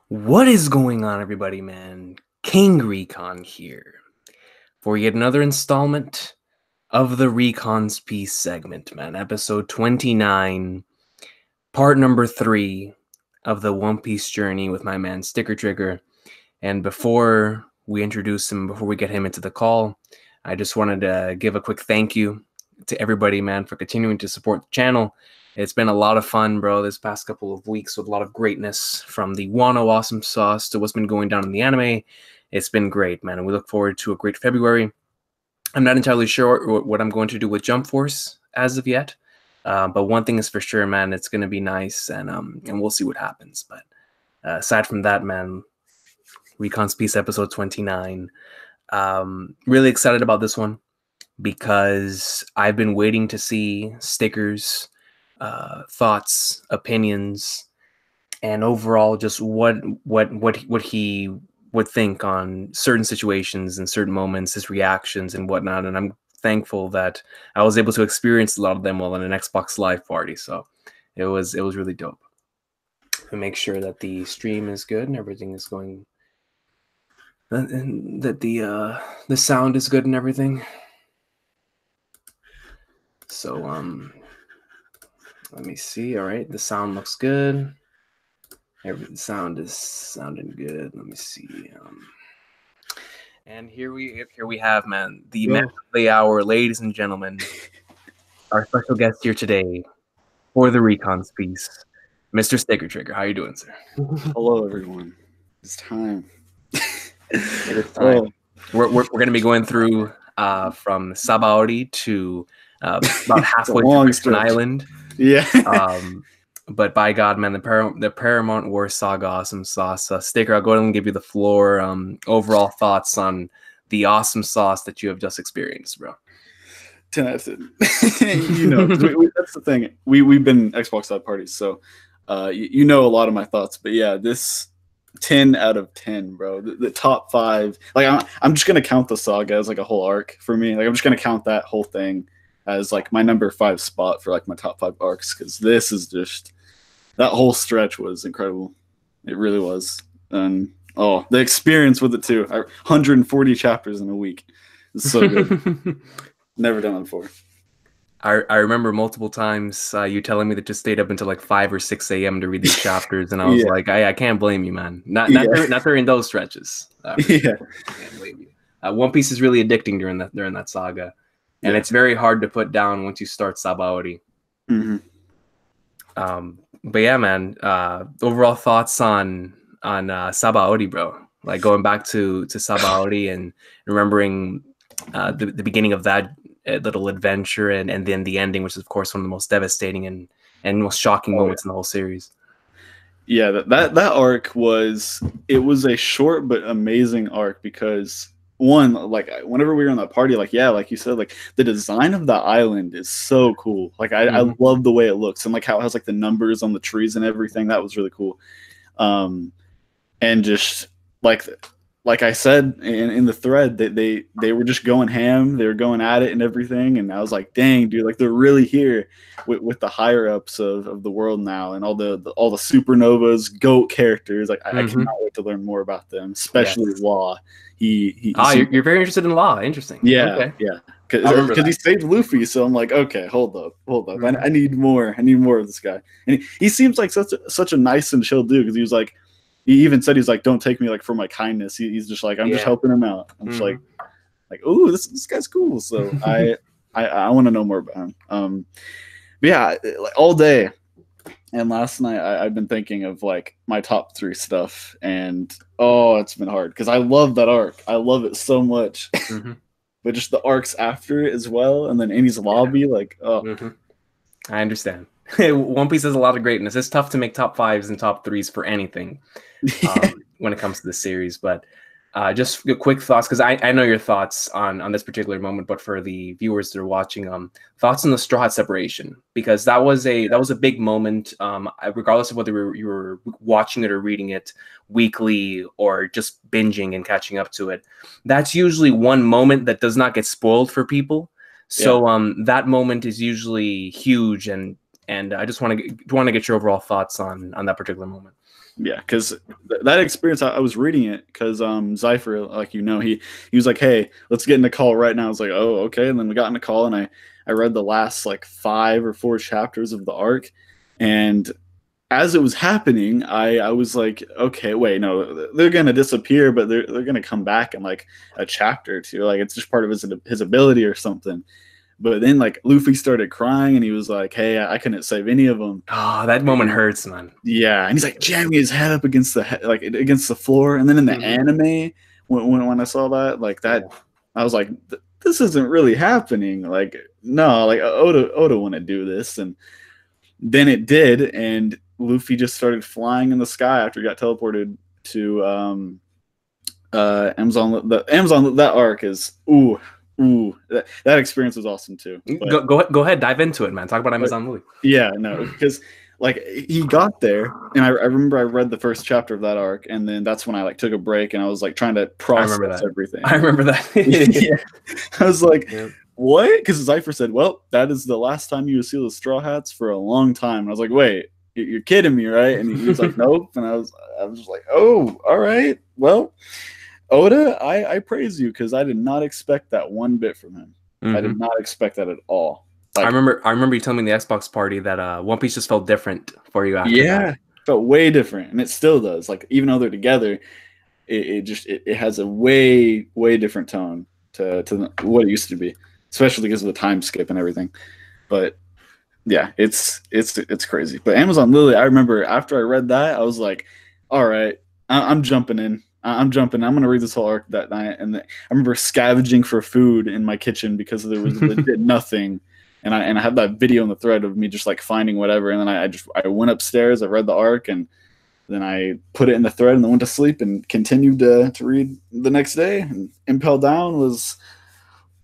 What is going on, everybody, man? King Recon here for yet another installment of the Recon's Piece segment, man. Episode 29, part number 3 of the One Piece journey with my man StickerTricker. And before we introduce him, before we get him into the call, I just wanted to give a quick thank you to everybody, man, for continuing to support the channel. It's been a lot of fun, bro, this past couple of weeks with a lot of greatness, from the Wano awesome sauce to what's been going down in the anime. It's been great, man, and we look forward to a great February. I'm not entirely sure what I'm going to do with Jump Force as of yet, but one thing is for sure, man, it's going to be nice, and we'll see what happens. But aside from that, man, Recon's Piece episode 29. Really excited about this one because I've been waiting to see Sticker's thoughts, opinions, and overall just what he would think on certain situations and certain moments, his reactions and whatnot. And I'm thankful that I was able to experience a lot of them while in an Xbox Live party. So it was really dope. To make sure that the stream is good and everything is going, and that the sound is good and everything. So let me see. All right, the sound looks good. The sound is sounding good. Let me see. And here we have, man, the man of the hour, ladies and gentlemen, our special guest here today for the Recon's Piece, Mr. StickerTricker. How you doing, sir? Hello, everyone. It's time. It is time. We're going to be going through from Sabaody to about halfway to Fishman Island. Yeah. But by God, man, the Paramount War Saga awesome sauce. Sticker, I'll go ahead and give you the floor. Overall thoughts on the awesome sauce that you have just experienced, bro. 10 out of 10. You know, that's the thing. We've been Xbox Live parties, so you know a lot of my thoughts. But yeah, this 10 out of 10, bro. The top 5. Like I'm just gonna count the Saga as like a whole arc for me. Like I'm just gonna count that whole thing as like my number 5 spot for like my top 5 arcs, because this is just, that whole stretch was incredible. It really was. And the experience with it too. 140 chapters in a week. It's so good. Never done it before. I remember multiple times you telling me that you stayed up until like 5 or 6 a.m. to read these chapters, and I was like, I can't blame you, man. Not during those stretches. I can't blame you. One Piece is really addicting during that saga. And it's very hard to put down once you start Sabaody. Mm-hmm. But yeah, man. Overall thoughts on Sabaody, bro. Like going back to Sabaody and remembering the beginning of that little adventure, and then the ending, which is of course one of the most devastating and most shocking moments in the whole series. Yeah, that arc was a short but amazing arc, because one, like whenever we were in that party, like like you said, like the design of the island is so cool. Like I love the way it looks, and like how it has like the numbers on the trees and everything. That was really cool. And just like I said in the thread, that they were just going ham. They were going at it and everything. And I was like, dang, dude, like they're really here with the higher ups of the world now, and all the supernovas, GOAT characters. Like I cannot wait to learn more about them, especially Law. You're very interested in Law. Interesting. Yeah, okay. Yeah. Because he saved Luffy, so I'm like, okay, hold up. I need more. of this guy. And he seems like such a nice and chill dude, because he was like, he even said, he's like, don't take me like for my kindness. He's just like, I'm just helping him out. I'm just like, ooh, this guy's cool. So I want to know more about him. But yeah, like all day and last night I've been thinking of like my top 3 stuff, and it's been hard because I love that arc. I love it so much. But just the arcs after it as well, and then Annie's lobby, like I understand. One Piece has a lot of greatness. It's tough to make top 5s and top 3s for anything when it comes to the series, but just quick thoughts, because I know your thoughts on this particular moment, but for the viewers that are watching, thoughts on the Straw Hat separation, because that was a big moment, regardless of whether you were watching it or reading it weekly or just binging and catching up to it. That's usually one moment that does not get spoiled for people. So that moment is usually huge, and And I just want to get your overall thoughts on that particular moment. Yeah, because that experience, I was reading it because Zypher, like he was like, "Hey, let's get in the call right now." I was like, "Oh, okay." And then we got in the call, and I read the last like 5 or 4 chapters of the arc, and as it was happening, I was like, "Okay, wait, no, they're gonna disappear, but they're gonna come back in like a chapter or two. Like it's just part of his ability or something." But then like Luffy started crying, and he was like, "Hey, I couldn't save any of them." Oh, that moment hurts, man. Yeah, and he's like jamming his head up against the floor, and then in the anime, when I saw that, like that, I was like, "This isn't really happening." Like, no, like Oda wouldn't do this, and then it did, and Luffy just started flying in the sky after he got teleported to Amazon. The Amazon, that arc is that experience was awesome too. But, go ahead, dive into it, man. Talk about Amazon Louis. Yeah, no, because like he got there, and I remember I read the first chapter of that arc, and then that's when I like took a break, and I was like trying to process everything. I remember that. Yeah. I was like, what? Because Zypher said, "Well, that is the last time you will see the Straw Hats for a long time." And I was like, "Wait, you're kidding me, right?" And he was like, "Nope." And I was just like, "Oh, all right. Well, Oda, I praise you because I did not expect that one bit from him. I did not expect that at all." Like, I remember you telling me in the Xbox party that One Piece just felt different for you after that. It felt way different, and it still does. Like even though they're together, it has a way different tone to what it used to be, especially because of the time skip and everything. But yeah, it's crazy. But Amazon Lily, I remember after I read that, I was like, all right, I'm jumping in. I'm jumping. I'm going to read this whole arc that night. And I remember scavenging for food in my kitchen because there was legit nothing. And I have that video in the thread of me just like finding whatever. And then I went upstairs, I read the arc, and then I put it in the thread and then went to sleep and continued to read the next day. And Impel Down was...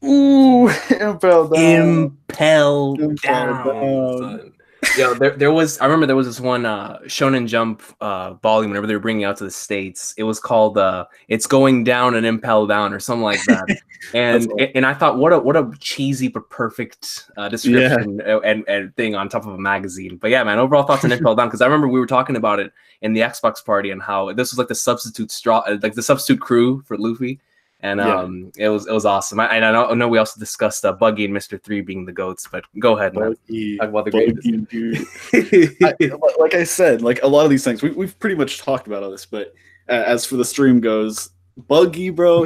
Impel Down. Impel Down. Yeah, there was. I remember there was this one Shonen Jump volume. Whenever they were bringing it out to the States, it was called "It's Going Down and Impel Down" or something like that. And I thought, what a cheesy but perfect description and thing on top of a magazine. But yeah, man, overall thoughts on Impel Down, because I remember we were talking about it in the Xbox party and how this was like the substitute crew for Luffy. And it was awesome. I know we also discussed Buggy and Mr. 3 being the GOATs, but go ahead, man. Talk about the greatness. Dude. Like I said, like a lot of these things, we've pretty much talked about all this, but as for the stream goes, Buggy, bro,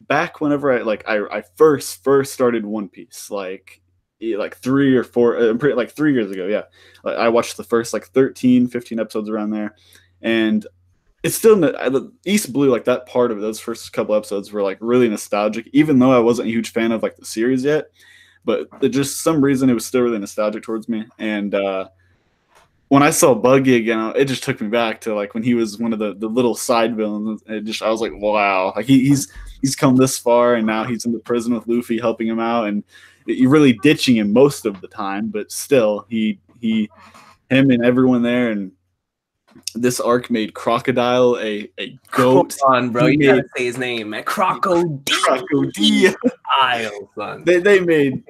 back whenever I first started One Piece, like 3 or 4, like 3 years ago, yeah. Like, I watched the first like 13, 15 episodes around there, and it's still East Blue, like that part of those first couple episodes were like really nostalgic, even though I wasn't a huge fan of like the series yet. But just some reason it was still really nostalgic towards me. And when I saw Buggy again, it just took me back to like when he was one of the little side villains. I was like, wow, like he's come this far, and now he's in the prison with Luffy helping him out, and you're really ditching him most of the time, but still him and everyone there. And this arc made Crocodile a goat. Come on, bro. You gotta say his name, man. Crocodile, son. They made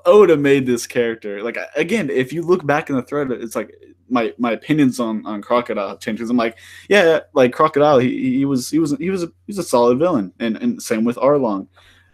Oda made this character. Like again, if you look back in the thread, it's like my opinions on Crocodile have changed. Because I'm like, yeah, like Crocodile, he was a solid villain, and same with Arlong.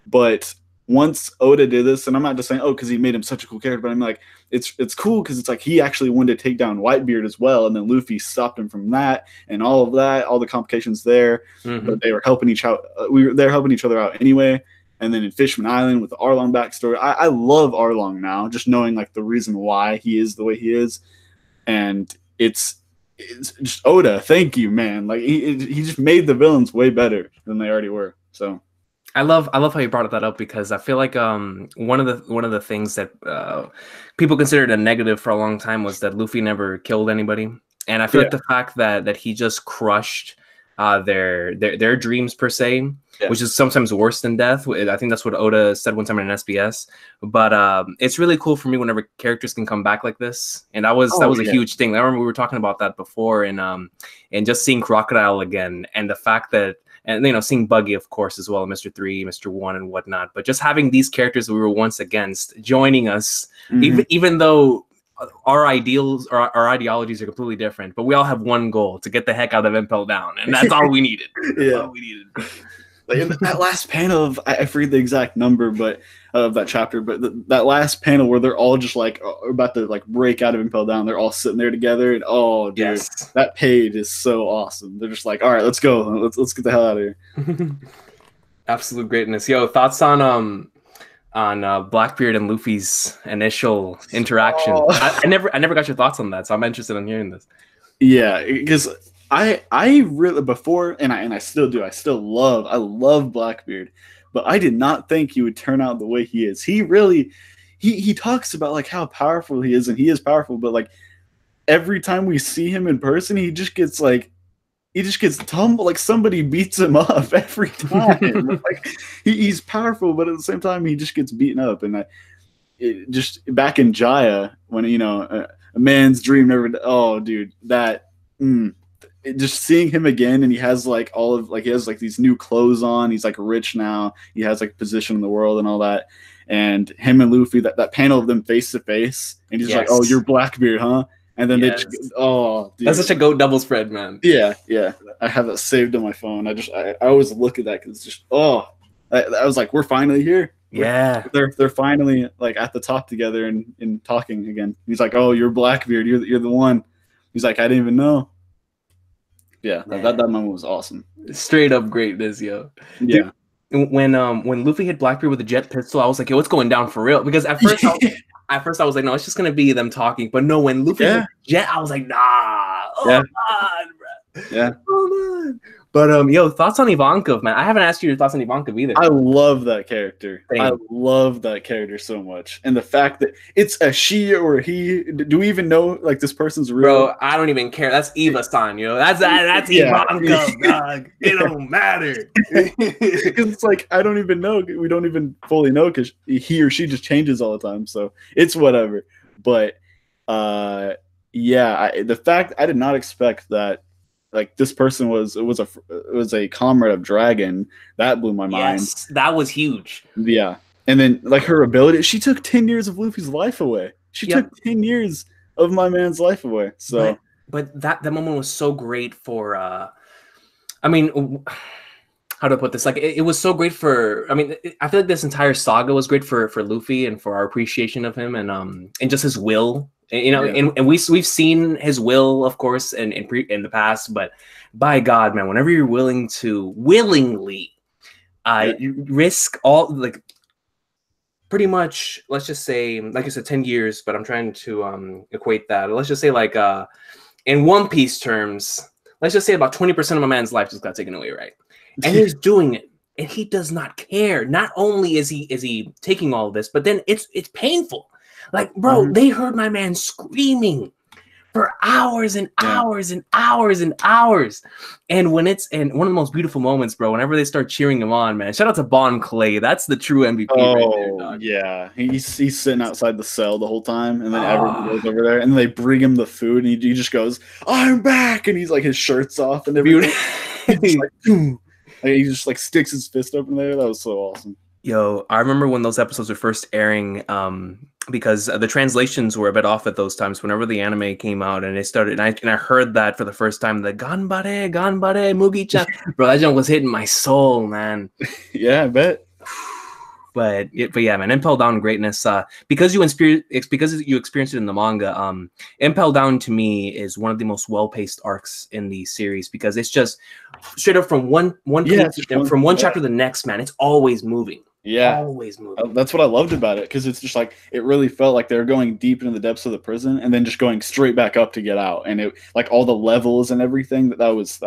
But once Oda did this, and I'm not just saying, because he made him such a cool character, but I'm like, it's cool because it's like he actually wanted to take down Whitebeard as well, and then Luffy stopped him from that, and all of that, all the complications there. But they were helping they're helping each other out anyway. And then in Fishman Island with the Arlong backstory, I love Arlong now, just knowing like the reason why he is the way he is, and it's just Oda. Thank you, man. Like he just made the villains way better than they already were. So. I love how you brought that up, because I feel like one of the things that people considered a negative for a long time was that Luffy never killed anybody, and I feel like the fact that he just crushed their dreams per se, which is sometimes worse than death. I think that's what Oda said one time in an SBS. But it's really cool for me whenever characters can come back like this, and that was a huge thing. I remember we were talking about that before, and just seeing Crocodile again, and the fact that. And seeing Buggy, of course, as well, Mr. 3, Mr. 1, and whatnot. But just having these characters that we were once against joining us, even though our ideals or our ideologies are completely different, but we all have one goal: to get the heck out of Impel Down, and that's all we needed. That's all we needed. Like in that last panel of I forget the exact number, but of that chapter, but that last panel where they're all just like about to like break out of Impel Down, they're all sitting there together, and oh, dude, that page is so awesome. They're just like, all right, let's go, let's get the hell out of here. Absolute greatness. Yo, thoughts on Blackbeard and Luffy's initial interaction? I never got your thoughts on that, so I'm interested in hearing this. Yeah, because I really before and I still do. I love Blackbeard, but I did not think he would turn out the way he is. He really he talks about like how powerful he is, and he is powerful, but like every time we see him in person, he just gets tumbled, like somebody beats him up every time. Like he's powerful, but at the same time he just gets beaten up. And just back in Jaya, when a man's dream never. Oh, dude, just seeing him again, and he has like he has like these new clothes on. He's like rich now. He has like position in the world and all that. And him and Luffy, that panel of them face to face, and he's like, "Oh, you're Blackbeard, huh?" And then they just, dude. That's such a goat double spread, man. Yeah. I have that saved on my phone. I always look at that because it's just I was like, we're finally here. Yeah, they're finally like at the top together and talking again. He's like, "Oh, you're Blackbeard. You're the one." He's like, "I didn't even know." Yeah, that moment was awesome. Straight up greatness, yo. Yeah. Dude, when Luffy hit Blackbeard with a jet pistol, I was like, "Yo, what's going down for real?" Because at first I was like, no, it's just gonna be them talking. But no, when Luffy hit jet, I was like, nah. Oh God, bro. Yeah. Oh man. But yo, thoughts on Ivankov, man? I haven't asked you your thoughts on Ivankov either. I love that character. Same. I love that character so much, and the fact that it's a she or a he. Do we even know like this person's real? Bro, I don't even care. That's Eva-san, that's Ivankov, dog. It don't matter. Because it's like I don't even know. We don't even fully know because he or she just changes all the time. So it's whatever. But the fact I did not expect that. Like this person was a comrade of Dragon. That blew my mind. Yes, that was huge. Yeah. And then like her ability, she took 10 years of Luffy's life away. She took 10 years of my man's life away. So but that moment was so great for I mean, how to put this? Like it was so great for I feel like this entire saga was great for Luffy and for our appreciation of him and just his will. And we've seen his will, of course, in the past. But by God, man, whenever you're willingly risk all, like pretty much, let's just say, like I said, 10 years. But I'm trying to equate that. Let's just say, like in One Piece terms, let's just say about 20% of a man's life just got taken away, right? And he's doing it, and he does not care. Not only is he taking all of this, but then it's painful. Like, bro, they heard my man screaming for hours and hours and hours and hours. And one of the most beautiful moments, bro, whenever they start cheering him on, man. Shout out to Bon Clay. That's the true MVP right there, dog. Yeah. He's sitting outside the cell the whole time, and then everyone goes over there, and they bring him the food, and he just goes, "I'm back!" And he's like, his shirt's off and everything. He just like sticks his fist up in there. That was so awesome. Yo, I remember when those episodes were first airing, because the translations were a bit off at those times. Whenever the anime came out and it started, and I heard that for the first time, the Ganbare, Mugi-chan. Bro, that junk was hitting my soul, man. Yeah, I bet. But yeah, man, Impel Down greatness. Because you experienced it in the manga. Impel Down to me is one of the most well-paced arcs in the series because it's just straight up from one chapter to the next, man. It's always moving. Yeah, always moving. That's what I loved about it because it's just like it really felt like they were going deep into the depths of the prison and then just going straight back up to get out, and it like all the levels and everything. That was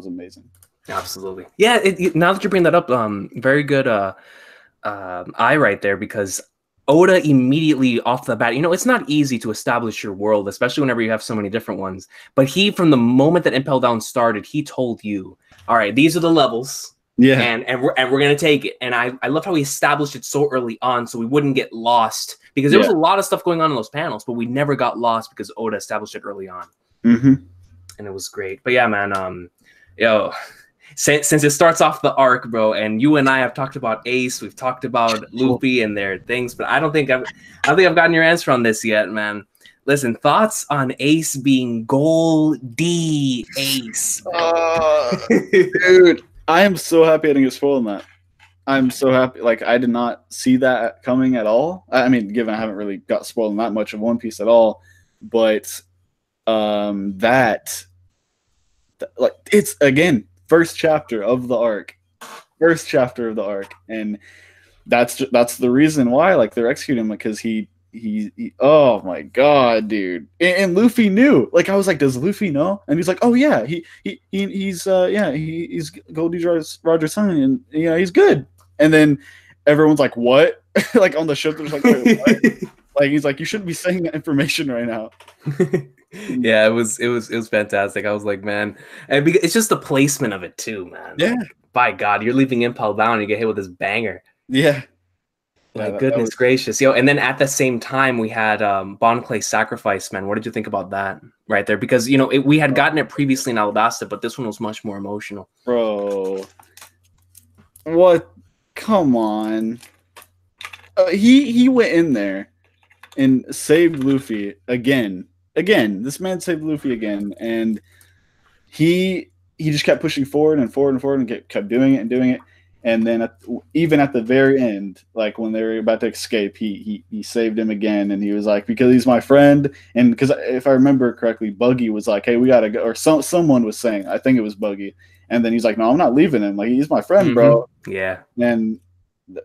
amazing. Absolutely. Yeah. Now that you bring that up, very good. Eye right there because Oda immediately off the bat, it's not easy to establish your world, especially whenever you have so many different ones. But he, from the moment that Impel Down started, he told you, all right, these are the levels. Yeah. And we're gonna take it. And I love how he established it so early on so we wouldn't get lost because there was a lot of stuff going on in those panels, but we never got lost because Oda established it early on. Mm-hmm. And it was great. But yeah, man, since it starts off the arc, bro, and you and I have talked about Ace, we've talked about Luffy and their things, but I don't think I've gotten your answer on this yet, man. listen, thoughts on Ace being Gold D Ace. Dude, I am so happy I didn't get spoiled on that. I'm so happy. Like, I did not see that coming at all. I mean, given I haven't really got spoiled on that much of One Piece at all, but like, it's again first chapter of the arc, and that's the reason why, like, they're executing him, because he oh my god, dude. And Luffy knew. Like, I was like, does Luffy know? And he's like, oh yeah, he's Goldie Roger's son, and he's good. And then everyone's like, what? Like, on the ship, they're just like, wait, what? Like, he's like, you shouldn't be saying that information right now. Yeah, it was fantastic. I was like, man, and it's just the placement of it too, man. Yeah. Like, by God, you're leaving Impel Down and you get hit with this banger. Yeah. My goodness gracious, yo! And then at the same time, we had Bon Clay's sacrifice, man. What did you think about that right there? Because we had gotten it previously in Alabasta, but this one was much more emotional. Bro, what? Come on. He went in there and saved Luffy again. This man saved Luffy again, and he just kept pushing forward and kept doing it. And then even at the very end, like when they were about to escape, he saved him again, and he was like, because he's my friend, and because if I remember correctly, Buggy was like, hey, we gotta go, or someone was saying, I think it was Buggy, and then he's like, no, I'm not leaving him, like, he's my friend, bro. Yeah. And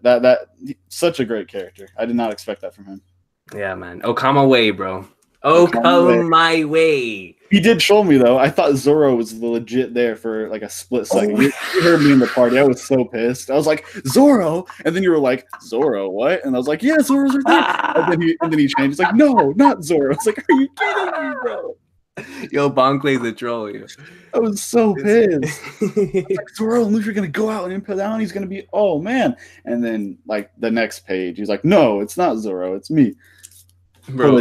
that such a great character. I did not expect that from him. Yeah, man. Oh, come away, bro. Oh, come my way. He did show me, though. I thought Zoro was legit there for like a split second. You heard me in the party. I was so pissed. I was like, Zoro? And then you were like, Zoro, what? And I was like, yeah, Zoro's right there. And then he changed. He's like, no, not Zoro. I was like, are you kidding me, bro? Yo, Bon Clay's a troll. Yo. I was so pissed. Like, Zoro and Luffy are going to go out and Impel Down. He's going to be, oh, man. And then, like, the next page, he's like, no, it's not Zoro. It's me. Bro,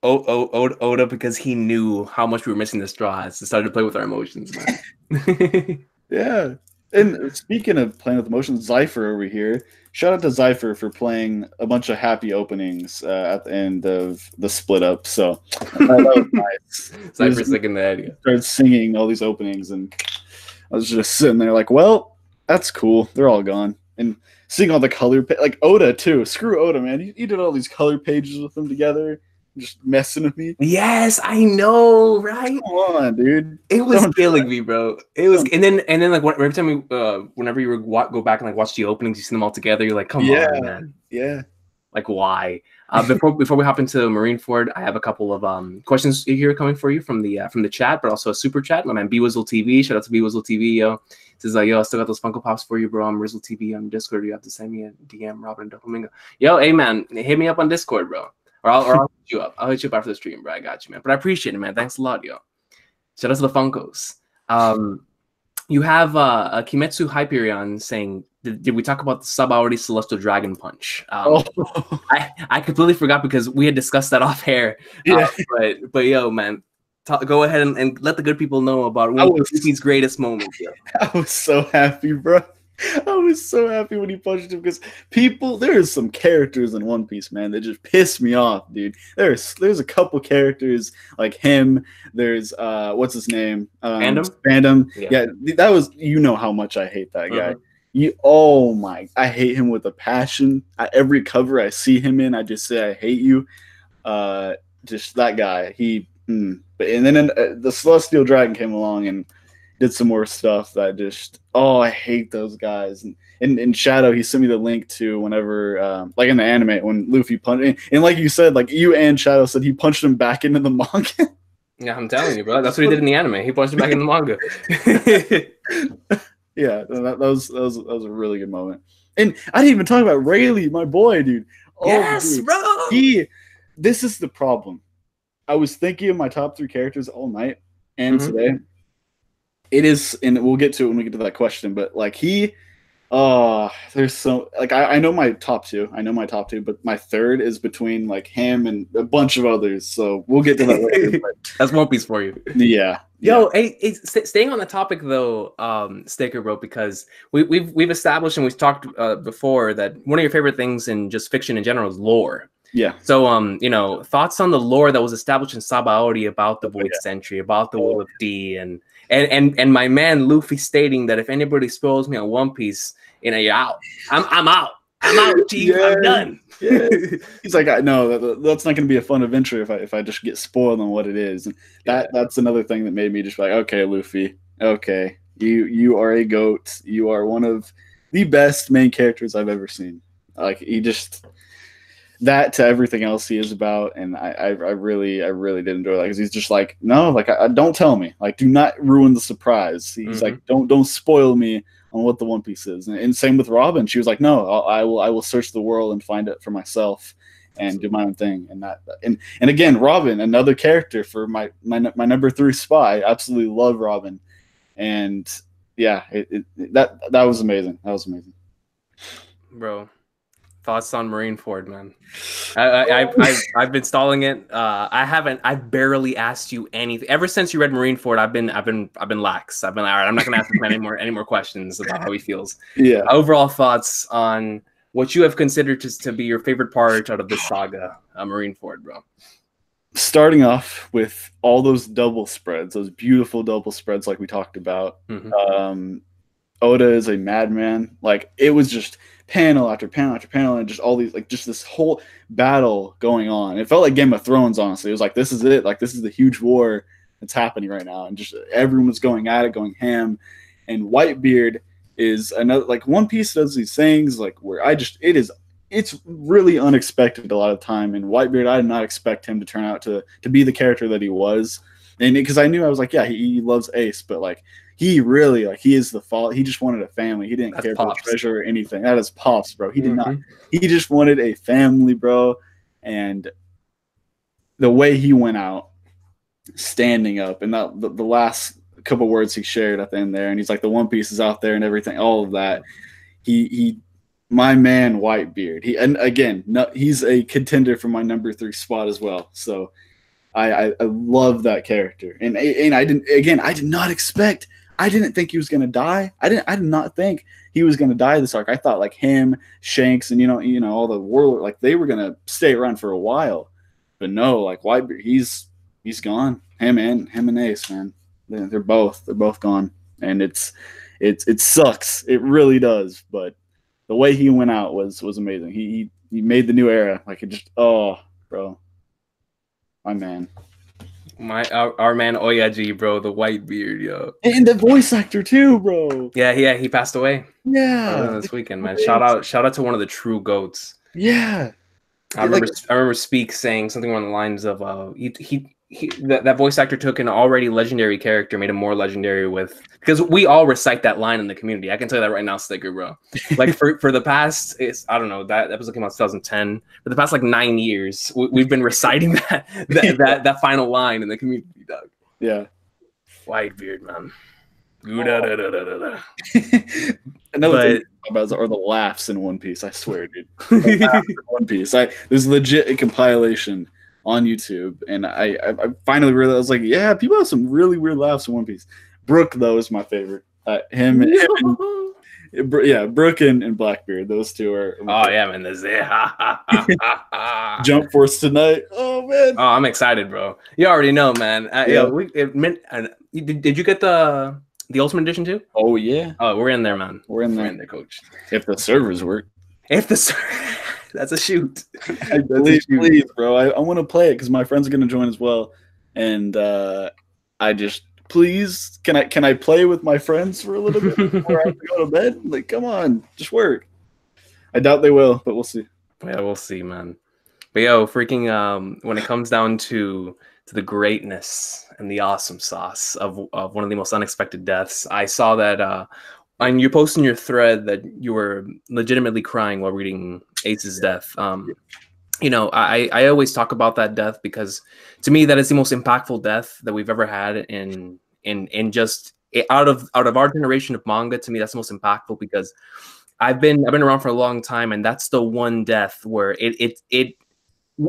Oda, because he knew how much we were missing the straws, decided to play with our emotions, man. Yeah. And speaking of playing with emotions, Zypher over here. Shout out to Zypher for playing a bunch of happy openings at the end of the split up. So that was nice. Zypher's sick in the head. Yeah. Started singing all these openings, and I was just sitting there like, well, that's cool. They're all gone. And seeing all the color, like Oda too. Screw Oda, man. He did all these color pages with them together. Just messing with me. Yes, I know, right? Come on, dude. It was killing me, bro. It was, and then like every time whenever you go back and like watch the openings, you see them all together. You're like, come on, man. Yeah. Like, why? Before we hop into Marineford, I have a couple of questions here coming for you from the chat, but also a super chat. My man BWizzle TV, shout out to BWizzle TV, yo. Says yo, I still got those Funko Pops for you, bro. I'm Rizzle TV on Discord. You have to send me a DM, Robin Dopamingo. Yo, hey man, hit me up on Discord, bro. Or I'll hit you up. I'll hit you up after the stream, bro. I got you, man. But I appreciate it, man. Thanks a lot, yo. Shout out to the Funkos. You have a Kimetsu Hyperion saying, did we talk about the Sabaody Celestial Dragon Punch? I completely forgot because we had discussed that off air. Yeah. But yo, man, go ahead and let the good people know about one of Luffy's greatest moments. Yo. I was so happy, bro. I was so happy when he punched him, because there's some characters in One Piece, man, that just piss me off, dude. There's a couple characters like him. There's what's his name? Fandom. Yeah, that was, how much I hate that guy. I hate him with a passion. Every cover I see him in, I just say I hate you. Just that guy. But and then the Celestial Dragon came along and did some more stuff that just, I hate those guys. And in Shadow, he sent me the link to whenever, like in the anime, when Luffy punched, and like you said, like you and Shadow said, he punched him back into the manga. Yeah, I'm telling you, bro. That's what he did in the anime. He punched him back in the manga. Yeah, that was a really good moment. And I didn't even talk about Rayleigh, my boy, dude. Yes, dude. Bro. This is the problem. I was thinking of my top 3 characters all night and today. It is, and we'll get to it when we get to that question, but like there's so, like, I know my top 2. But my third is between like him and a bunch of others. So we'll get to that later. That's One Piece for you. Yeah. Yo, hey, staying on the topic though, Sticker Bro, because we've established and we've talked before that one of your favorite things in just fiction in general is lore. Yeah. So, you know, thoughts on the lore that was established in Sabaody about the Void Sentry, about the Will of D, and my man Luffy stating that if anybody spoils me on One Piece, you know, you're out. I'm out. I'm out, Chief. I'm done. Yeah. He's like, no, that's not going to be a fun adventure if I just get spoiled on what it is. And that's another thing that made me just like, okay, Luffy, okay, you are a goat. You are one of the best main characters I've ever seen. Like, he just, that to everything else he is about, and I really did enjoy that, because he's just like, no, like, don't tell me, like, do not ruin the surprise. He's like, don't spoil me on what the One Piece is. And same with Robin. She was like, no, I will search the world and find it for myself and do my own thing. And again, Robin, another character for my number 3 spot. I absolutely love Robin, and yeah, that was amazing. That was amazing, bro. Thoughts on Marineford, man? I've been stalling it. I barely asked you anything ever since you read Marineford. I've been lax. I've been all right. I'm not gonna ask him any more questions about how he feels. Yeah. Overall thoughts on what you have considered to be your favorite part out of this saga, Marineford, bro. Starting off with all those double spreads, those beautiful double spreads, like we talked about. Oda is a madman. Like, it was just panel after panel after panel, and just all these, like, just this whole battle going on. It felt like Game of Thrones, honestly. It was like, this is it. Like, this is the huge war that's happening right now, and just everyone was going at it, going ham. And Whitebeard is another, like, One Piece does these things, like, where it's really unexpected a lot of the time. And Whitebeard, I did not expect him to turn out to be the character that he was. And because I knew, I was like, yeah, he loves Ace, but like, he really, like, he is the fault. He just wanted a family. He didn't care for the treasure or anything. That is Pops, bro. He did not. He just wanted a family, bro. And the way he went out, standing up, and the last couple words he shared at the end there, and he's like, the One Piece is out there and everything, all of that. My man Whitebeard. And again, he's a contender for my number 3 spot as well. So I love that character. And I did not expect. I didn't think he was gonna die. I did not think he was gonna die this arc. I thought, like, him, Shanks, and you know all the warlord, like, they were gonna stay around for a while. But no, like, Whitebeard, he's gone. Him and Ace, man. They're both gone. And it sucks. It really does. But the way he went out was amazing. He made the new era. Like, it just, oh, bro. My man. Our man Oyaji, bro, the Whitebeard, yo. And the voice actor too, bro. Yeah, he passed away. Yeah. This weekend, man. Shout out to one of the true goats. Yeah. I remember Speak saying something along the lines of that voice actor took an already legendary character, made him more legendary because we all recite that line in the community. I can tell you that right now, Sticker, bro. Like, for the past, I don't know, that episode came out in 2010. For the past, like, 9 years, we've been reciting that final line in the community, dog. Yeah. Whitebeard, man. Another thing about the laughs in One Piece, I swear, dude. One Piece. There's legit a compilation on YouTube, and I finally realized, I was like, yeah, people have some really weird laughs in One Piece. Brooke, though, is my favorite. Brooke and Blackbeard, those two are. Oh yeah, man, Jump Force tonight. Oh man. Oh, I'm excited, bro. You already know, man. Did you get the Ultimate Edition too? Oh yeah. Oh, we're in there, man. We're in there, coach. If the servers work. That's a shoot. Please, bro. I want to play it because my friends are going to join as well, and please, can I play with my friends for a little bit before I have to go to bed? Like, come on, just work. I doubt they will, but we'll see. Yeah, we'll see, man. But yo, freaking, when it comes down to the greatness and the awesome sauce of one of the most unexpected deaths, I saw that. And you post in your thread that you were legitimately crying while reading Ace's death. You know, I always talk about that death because to me that is the most impactful death that we've ever had in just out of our generation of manga. To me, that's the most impactful because I've been around for a long time, and that's the one death where it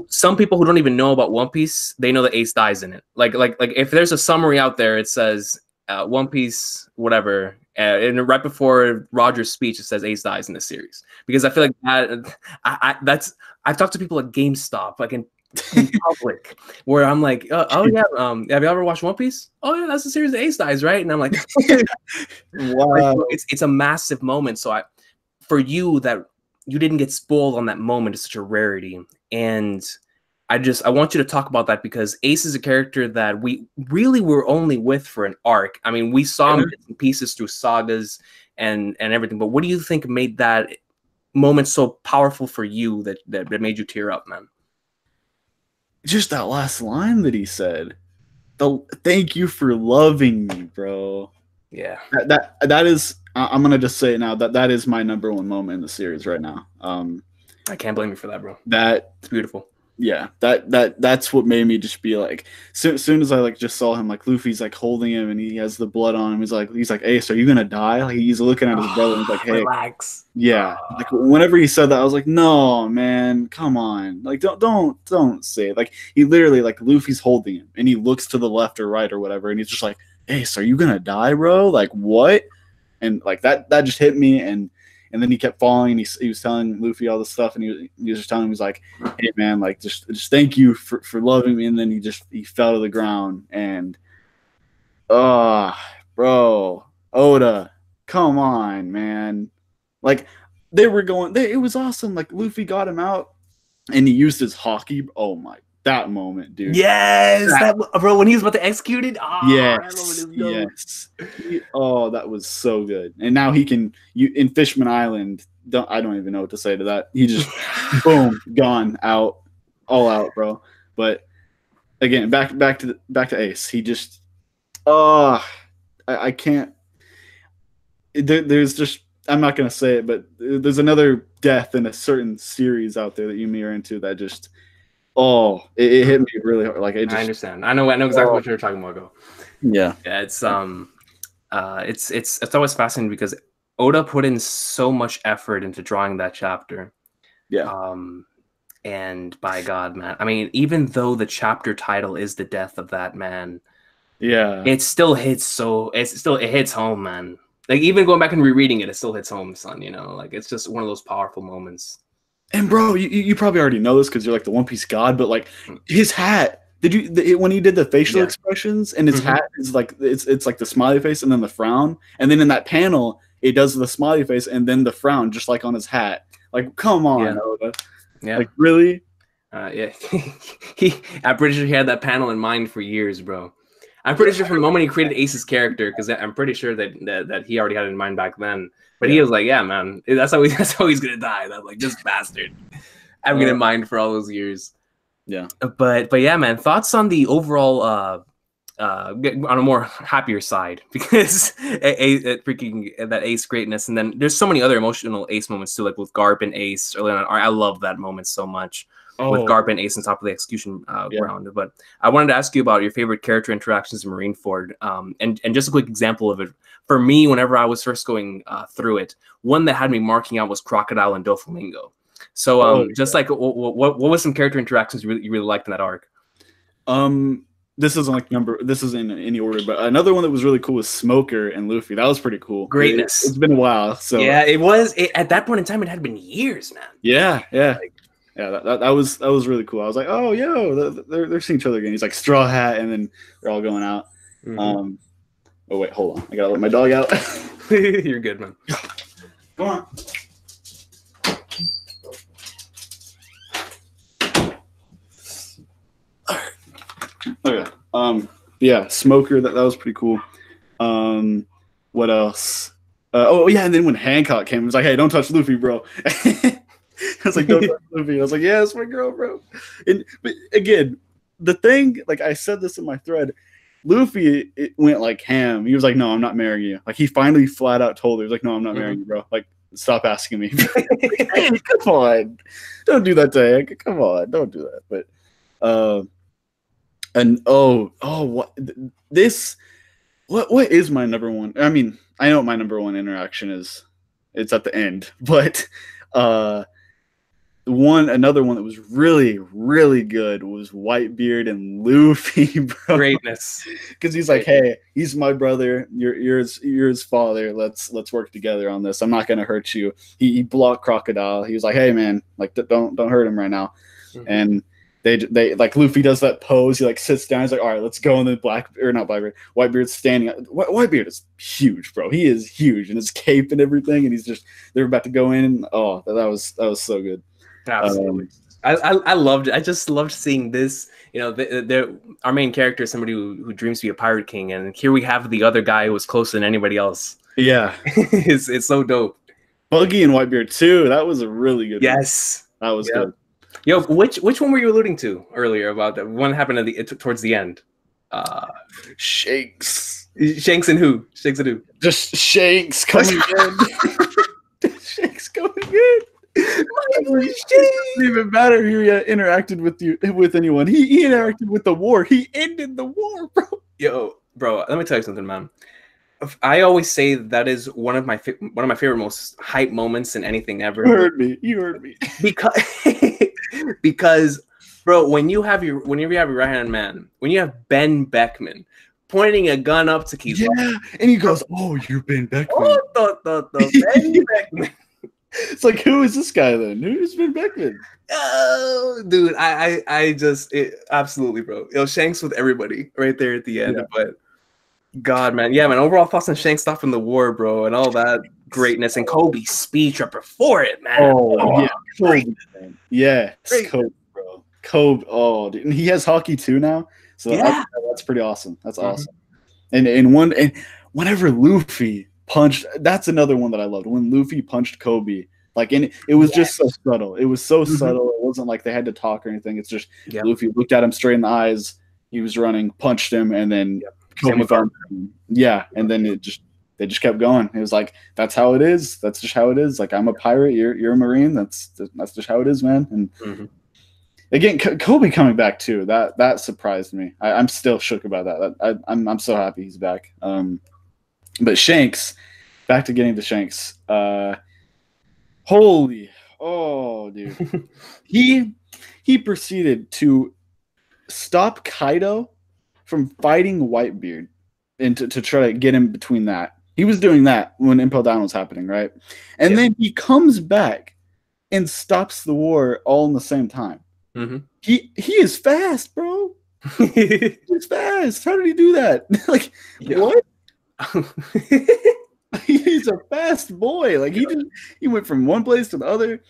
some people who don't even know about One Piece, they know that Ace dies in it. Like if there's a summary out there, it says One Piece, whatever, and right before Roger's speech, it says Ace dies in the series, because I feel like that's I've talked to people at GameStop, like in public, where I'm like, oh yeah, have you ever watched One Piece? Oh yeah, that's the series that Ace dies, right? And I'm like, Wow. like, it's a massive moment. So for you, that you didn't get spoiled on that moment is such a rarity, and I want you to talk about that, because Ace is a character that we really were only with for an arc. I mean, we saw him in pieces through sagas and everything, but what do you think made that moment so powerful for you that made you tear up, man? Just that last line that he said. Thank you for loving me, bro. Yeah. That is, I'm gonna just say it now, that is my #1 moment in the series right now. I can't blame you for that, bro. It's beautiful. Yeah, that's what made me just be like, soon as I like just saw him, like Luffy's like holding him and he has the blood on him. He's like, Ace, are you gonna die? Like, he's looking at his brother and he's like, hey, relax. Yeah. Like, whenever he said that, I was like, no, man, come on. Like, don't say it. Like, he literally, like, Luffy's holding him and he looks to the left or right or whatever, and he's just like, Ace, are you gonna die, bro? Like, what? And like that just hit me, and then he kept falling, and he was telling Luffy all this stuff, and he was just telling him, he's like, hey man, like just thank you for loving me. And then he fell to the ground, and bro, Oda, come on, man. Like, it was awesome. Like, Luffy got him out and he used his hockey. Oh my, that moment, dude. Yes, bro, when he was about to execute it. Yes. That was so good. And now he can, in Fishman Island, I don't even know what to say to that. He just boom, gone, out, all out, bro. But again, back to Ace. He just I can't. There's just, I'm not gonna say it, but there's another death in a certain series out there that you are into that just it hit me really hard. Like, I understand. I know exactly what you're talking about. Go. Yeah. It's always fascinating because Oda put in so much effort into drawing that chapter. Yeah. And by God, man, I mean, even though the chapter title is the death of that man, yeah, it still hits it hits home, man. Like, even going back and rereading it still hits home, son. You know, like, it's just one of those powerful moments. And bro, you probably already know this because you're like the One Piece god, but like his hat, when he did the facial expressions, and his hat is like, it's like the smiley face and then the frown, and then in that panel it does the smiley face and then the frown, just like on his hat. Like, come on, Oda. Yeah. Like, really? Yeah. I'm pretty sure he had that panel in mind for years, bro. I'm pretty sure from the moment he created Ace's character, because I'm pretty sure that he already had it in mind back then. But he was like, yeah, man, that's how he's gonna die. That, like, this bastard. I've been in mind for all those years. Yeah. But yeah, man, thoughts on the overall on a more happier side, because that Ace greatness, and then there's so many other emotional Ace moments too, like with Garp and Ace early on. I love that moment so much. With Garp and Ace on top of the execution ground. But I wanted to ask you about your favorite character interactions in Marineford, and just a quick example of it. For me, whenever I was first going through it, one that had me marking out was Crocodile and Doflamingo. So like, what was some character interactions you really liked in that arc? This isn't in any order, but another one that was really cool was Smoker and Luffy. That was pretty cool. Greatness. It's been a while, so yeah, it was. At that point in time, it had been years, man. Yeah. That was really cool. I was like, oh, yo, they're seeing each other again. He's like, Straw Hat, and then they're all going out. Oh wait, hold on. I gotta let my dog out. You're good, man. Come on. Okay. Yeah, Smoker. That was pretty cool. What else? Yeah, and then when Hancock came, he was like, "Hey, don't touch Luffy, bro." I was like, "Don't touch Luffy." I was like, "Yeah, that's my girl, bro." But again, the thing, like I said this in my thread, Luffy went like ham. He was like, "No, I'm not marrying you." Like, he finally flat out told her, he was like, "No, I'm not marrying you, bro. Like, stop asking me." Hey, come on, don't do that to Hank. Come on, don't do that. But and what is my number one? I mean, I know what my number one interaction is. It's at the end, but Another one that was really, really good was Whitebeard and Luffy, bro. Greatness. Because he's like, hey, he's my brother. You're his father. Let's work together on this. I'm not gonna hurt you. He blocked Crocodile. He was like, hey man, like don't hurt him right now. Mm-hmm. And they like Luffy does that pose. He like sits down. He's like, all right, let's go. And then Whitebeard's standing. Whitebeard is huge, bro. He is huge, and his cape and everything. And they're about to go in. And, oh, that was so good. Absolutely. I loved it. I just loved seeing this. You know, our main character is somebody who dreams to be a pirate king, and here we have the other guy who was closer than anybody else. Yeah, it's so dope. Buggy and Whitebeard too. That was a really good. Yes, one. That was good. Yo, which one were you alluding to earlier about that one happened towards the end? Shanks. Shanks and who? Shanks and who? Just Shanks coming in. Shanks coming in. It doesn't even matter who he interacted with anyone. He interacted with the war. He ended the war, bro. Yo, bro, let me tell you something, man. I always say that is one of my favorite, most hype moments in anything ever. You heard me. Because, bro, whenever you have your right hand man, when you have Ben Beckman pointing a gun up to Keith, and he goes, "Oh, you're Ben Beckman." Oh, Ben Beckman. It's like, who is this guy then? Who's Ben Beckman? Oh, dude, absolutely, bro. Yo, Shanks with everybody right there at the end, but. God, man. Yeah, man. Overall thoughts on Shanks stopping the war, bro, and all that greatness. And Kobe's speech right before it, man. Oh, yeah. Kobe, man. Yeah. Kobe, bro. Kobe. Oh, dude. And he has hockey too now. So that's pretty awesome. That's awesome. And whenever Luffy punched, that's another one that I loved. When Luffy punched Kobe, like, and it was just so subtle. It was so subtle. It wasn't like they had to talk or anything. It's just Luffy looked at him straight in the eyes. He was running, punched him, and then Kobe found him. Yeah, and then they just kept going. It was like, that's how it is. That's just how it is. Like, I'm a pirate, you're a Marine. That's just how it is, man. And again, Kobe coming back too. That surprised me. I'm still shook about that. I'm so happy he's back. But Shanks, back to getting to Shanks. Dude, he proceeded to stop Kaido from fighting Whitebeard and to try to get him between that. He was doing that when Impel Down was happening, right? And then he comes back and stops the war all in the same time. He is fast, bro. He's fast. How did he do that? Like, what? He's a fast boy. Like, he went from one place to the other.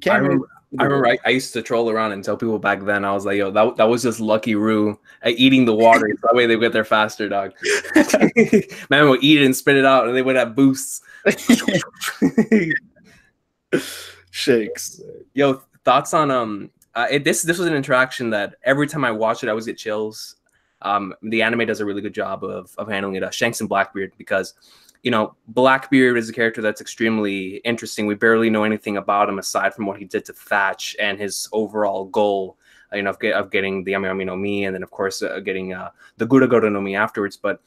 I remember I used to troll around and tell people back then, I was like, yo, that was just Lucky Roo eating the water. That way they would get there faster, dog. Man would eat it and spit it out, and they would have boosts. Shakes. Yo, thoughts on this was an interaction that every time I watch it, I always get chills. The anime does a really good job of handling it. Shanks and Blackbeard, because you know, Blackbeard is a character that's extremely interesting. We barely know anything about him aside from what he did to Thatch and his overall goal, you know, of getting the Ami Ami no Mi, and then of course getting the Gura no Mi afterwards. But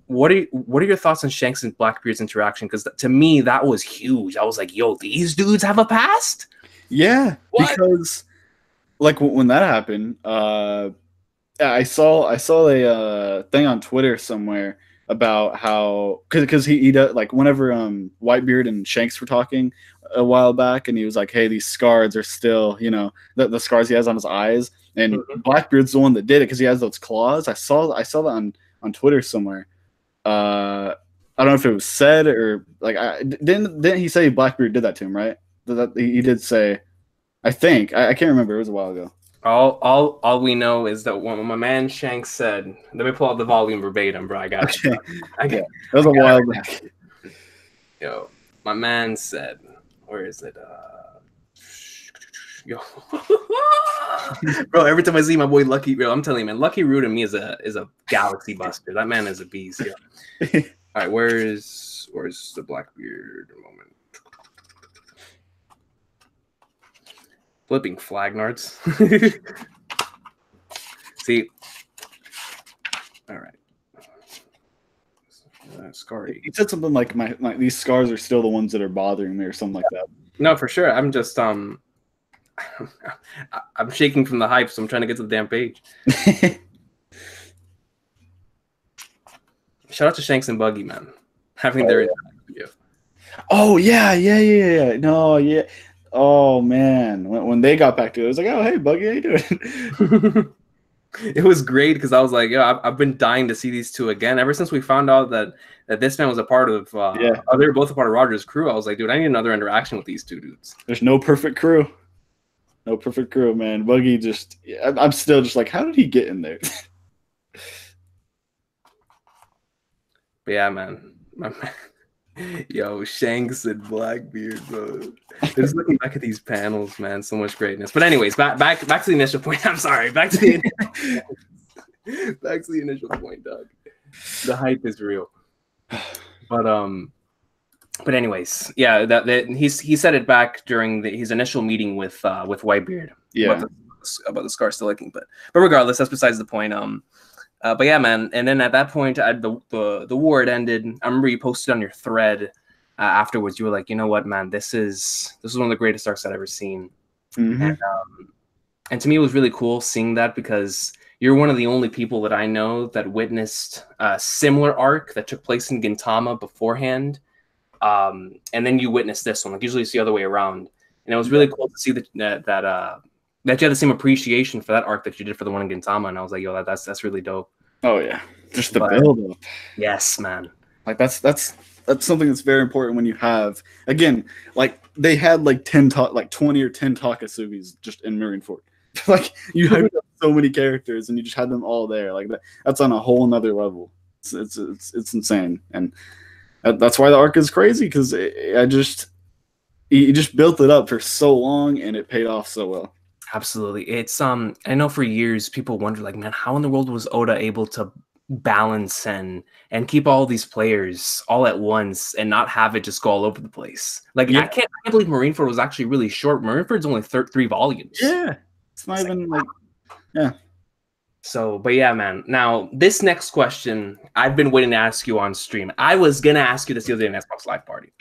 what are your thoughts on Shanks and Blackbeard's interaction? Because to me, that was huge. I was like, yo, these dudes have a past. Yeah, because like when that happened, I saw a thing on Twitter somewhere about how because he does, like, whenever Whitebeard and Shanks were talking a while back, and he was like, hey, these scars are still, you know, the scars he has on his eyes, and Blackbeard's the one that did it because he has those claws. I saw that on Twitter somewhere. I don't know if it was said or like didn't he say Blackbeard did that to him, right? That he did say, I think I can't remember, it was a while ago. All we know is that when my man Shanks said, let me pull out the volume verbatim, bro. I got it. That was a while back. Yo, my man said, where is it? Yo, bro. Every time I see my boy Lucky, bro, I'm telling you, man, Lucky Roo to me is a galaxy buster. That man is a beast. Yo. All right, where's the Blackbeard moment? Flipping Flagnards. See. All right. Scary. He said something like these scars are still the ones that are bothering me or something like that. No, for sure. I'm just I'm shaking from the hype, so I'm trying to get to the damn page. Shout out to Shanks and Buggy, man. Having their interview. Oh yeah. No, yeah. Oh man, when they got back to it was like, oh hey Buggy, how you doing? It was great because I was like, yeah, I've been dying to see these two again ever since we found out that this man was a part of. They were both a part of Roger's crew. I was like, dude, I need another interaction with these two dudes. There's no perfect crew. No perfect crew, man. Buggy just, I'm still just like, how did he get in there? But yeah, man. Yo, Shanks and Blackbeard, bro. Just looking back at these panels, man, so much greatness. But anyways, back to the initial point. I'm sorry. Back to the initial point, dog. The hype is real. But anyways, yeah, that he said it back during his initial meeting with Whitebeard. Yeah. About the scar still licking, but regardless, that's besides the point. But yeah, man. And then at that point, the war had ended. I remember you posted on your thread afterwards. You were like, you know what, man, this is one of the greatest arcs I've ever seen. Mm-hmm. And to me, it was really cool seeing that because you're one of the only people that I know that witnessed a similar arc that took place in Gintama beforehand. And then you witnessed this one. Like usually it's the other way around. And it was really cool to see that you had the same appreciation for that arc that you did for the one in Gintama. And I was like, yo, that's really dope. Oh yeah, just the build up. Yes, man. Like that's something that's very important when you have, again, like they had like 20 or 10 Takasugis just in Marineford. Like you had so many characters and you just had them all there. Like that's on a whole nother level. It's insane, and that's why the arc is crazy because he just built it up for so long and it paid off so well. Absolutely. It's I know for years people wonder like, man, how in the world was Oda able to balance and keep all these players all at once and not have it just go all over the place? Like I can't believe Marineford was actually really short. Marineford's only 3 volumes. Yeah. It's not even like yeah. So, but yeah, man. Now, this next question, I've been waiting to ask you on stream. I was going to ask you this the other day in Xbox Live Party.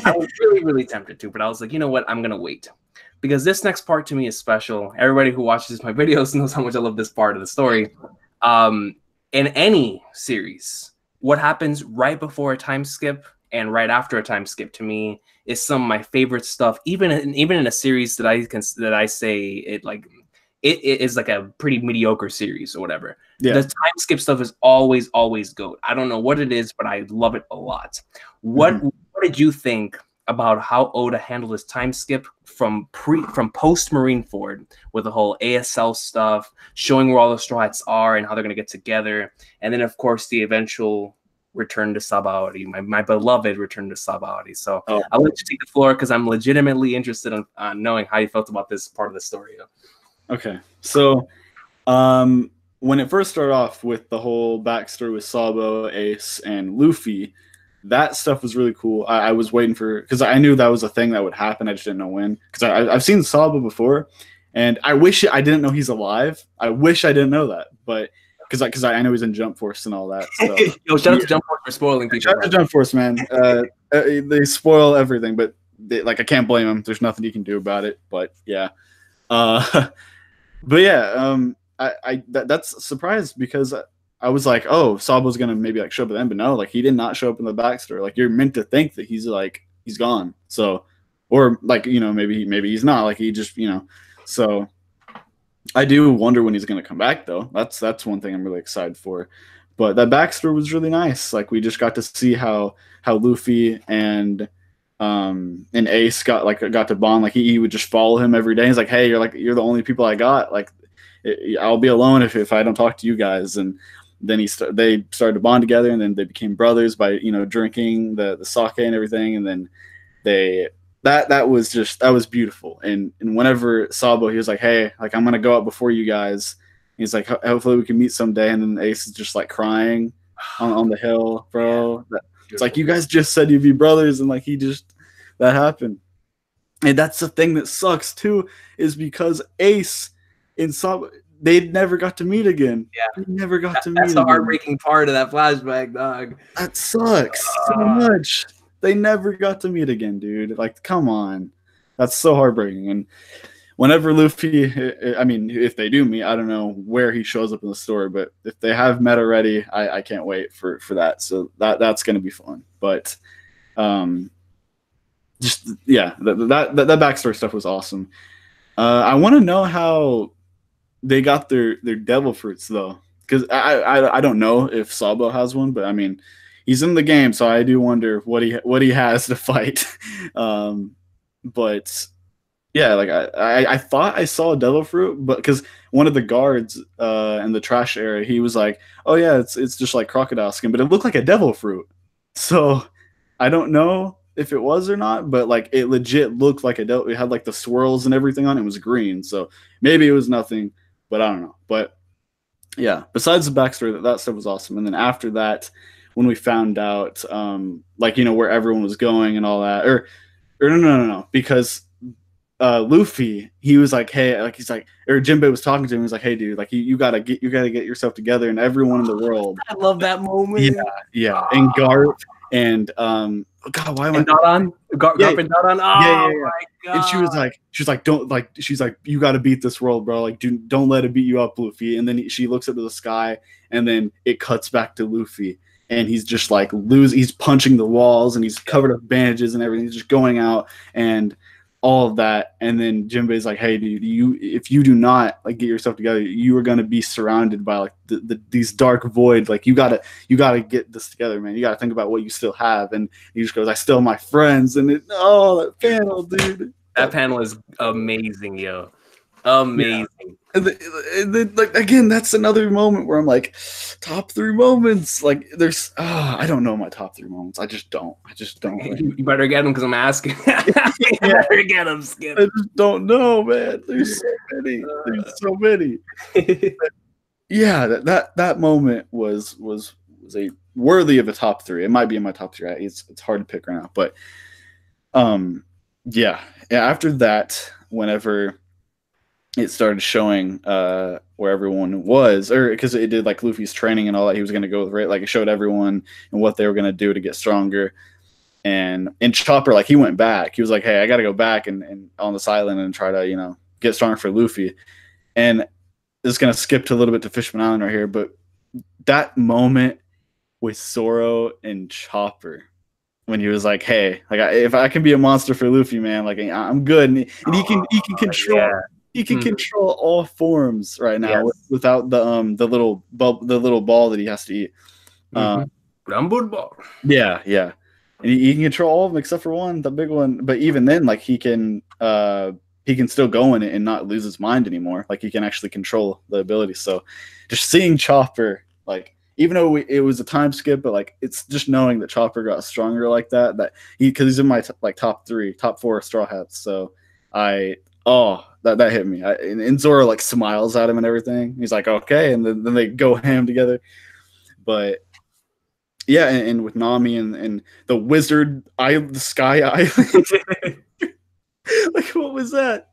I was really, really tempted to, but I was like, you know what? I'm going to wait. Because this next part to me is special. Everybody who watches my videos knows how much I love this part of the story. In any series, what happens right before a time skip and right after a time skip to me is some of my favorite stuff. Even in a series that I say it like it is like a pretty mediocre series or whatever. Yeah. The time skip stuff is always GOAT. I don't know what it is, but I love it a lot. What did you think about how Oda handled his time skip from post Marineford with the whole ASL stuff, showing where all the Straw Hats are and how they're going to get together, and then of course the eventual return to Sabaody, my beloved return to Sabaody. So I'll let you take the floor because I'm legitimately interested in knowing how you felt about this part of the story. Okay, so when it first started off with the whole backstory with Sabo, Ace, and Luffy, that stuff was really cool. I was waiting for, because I knew that was a thing that would happen. I just didn't know when. Because I've seen Sabo before, and I wish I didn't know he's alive. I wish I didn't know that, but because I know he's in Jump Force and all that. So. Yo, shout out to Jump Force for spoiling people. Shout out to Jump Force, man. They spoil everything, but I can't blame them. There's nothing you can do about it. But yeah, that's surprised because I was like, oh, Sabo's gonna maybe like show up at the end, but no, like he did not show up in the backstory. Like you're meant to think that he's gone. So, or like maybe he's not. Like he just So I do wonder when he's gonna come back though. That's one thing I'm really excited for. But that backstory was really nice. Like we just got to see how Luffy and Ace got to bond. Like he would just follow him every day. He's like, hey, you're the only people I got. Like I'll be alone if I don't talk to you guys. And then they started to bond together, and then they became brothers by drinking the sake and everything. And then that was beautiful. And whenever Sabo, he was like, hey, like I'm gonna go out before you guys. He's like, hopefully we can meet someday. And then Ace is just like crying on the hill, bro. Yeah. It's like, you guys just said you'd be brothers, and like that happened. And that's the thing that sucks too, is because Ace and Sabo, they never got to meet again. Yeah, they never got to meet. That's the heartbreaking part of that flashback, dog. That sucks so much. They never got to meet again, dude. Like, come on, that's so heartbreaking. And whenever Luffy, I mean, if they do meet, I don't know where he shows up in the story, but if they have met already, I can't wait for that. So that's going to be fun. But just yeah, that backstory stuff was awesome. I want to know how they got their devil fruits though, because I don't know if Sabo has one, but I mean, he's in the game, so I do wonder what he has to fight. But yeah, like I thought I saw a devil fruit, but because one of the guards in the trash area, he was like, "Oh yeah, it's just like crocodile skin," but it looked like a devil fruit. So I don't know if it was or not, but like it legit looked like a devil. It had like the swirls and everything on it. It was green, so maybe it was nothing, but I don't know. But yeah, besides the backstory, that stuff was awesome. And then after that, when we found out, like where everyone was going and all that, or no, because Luffy, he was like, hey, like he's like, or Jinbei was talking to him. He was like, hey, dude, like you gotta get yourself together, and everyone in the world. I love that moment. Yeah, and Garp and God, why am I not on Garp and not on? Oh my God! And she was like, don't like, she's like, you got to beat this world, bro. Like, don't let it beat you up, Luffy. And then she looks up to the sky, and then it cuts back to Luffy, and he's just like he's punching the walls, and he's covered up bandages and everything. He's just going out and all of that. And then Jinbei's like, hey, dude, if you do not like get yourself together, you are going to be surrounded by like these dark voids. Like you gotta get this together, man. You gotta think about what you still have. And he just goes, I still have my friends. And that panel, dude. That panel is amazing, yo. Amazing. Yeah. And then, like, again, that's another moment where I'm like, top 3 moments. Like, there's, I don't know my top 3 moments. I just don't. Like, you better get them because I'm asking. You better get them, Skip. I just don't know, man. There's so many. There's so many. Yeah, that moment was a worthy of a top 3. It might be in my top 3. It's hard to pick right now, but yeah. After that, whenever it started showing where everyone was, or because it did like Luffy's training and all that he was going to go with, right? Like it showed everyone and what they were going to do to get stronger. And Chopper, like he went back. He was like, hey, I got to go back and on this island and try to, get stronger for Luffy. And this is going to skip to a little bit to Fishman Island right here. But that moment with Zoro and Chopper, when he was like, hey, like if I can be a monster for Luffy, man, like I'm good. And he can control. Yeah. He can control all forms right now without the little ball that he has to eat. Rumble ball. Yeah. And he can control all of them except for one, the big one. But even then, like he can still go in it and not lose his mind anymore. Like he can actually control the ability. So just seeing Chopper, like even though it was a time skip, but like it's just knowing that Chopper got stronger like that because he's in my top 4 Straw Hats. So that hit me. And Zoro like smiles at him and everything. He's like, okay, and then they go ham together. But yeah, and with Nami and the wizard the Sky Island. Like what was that?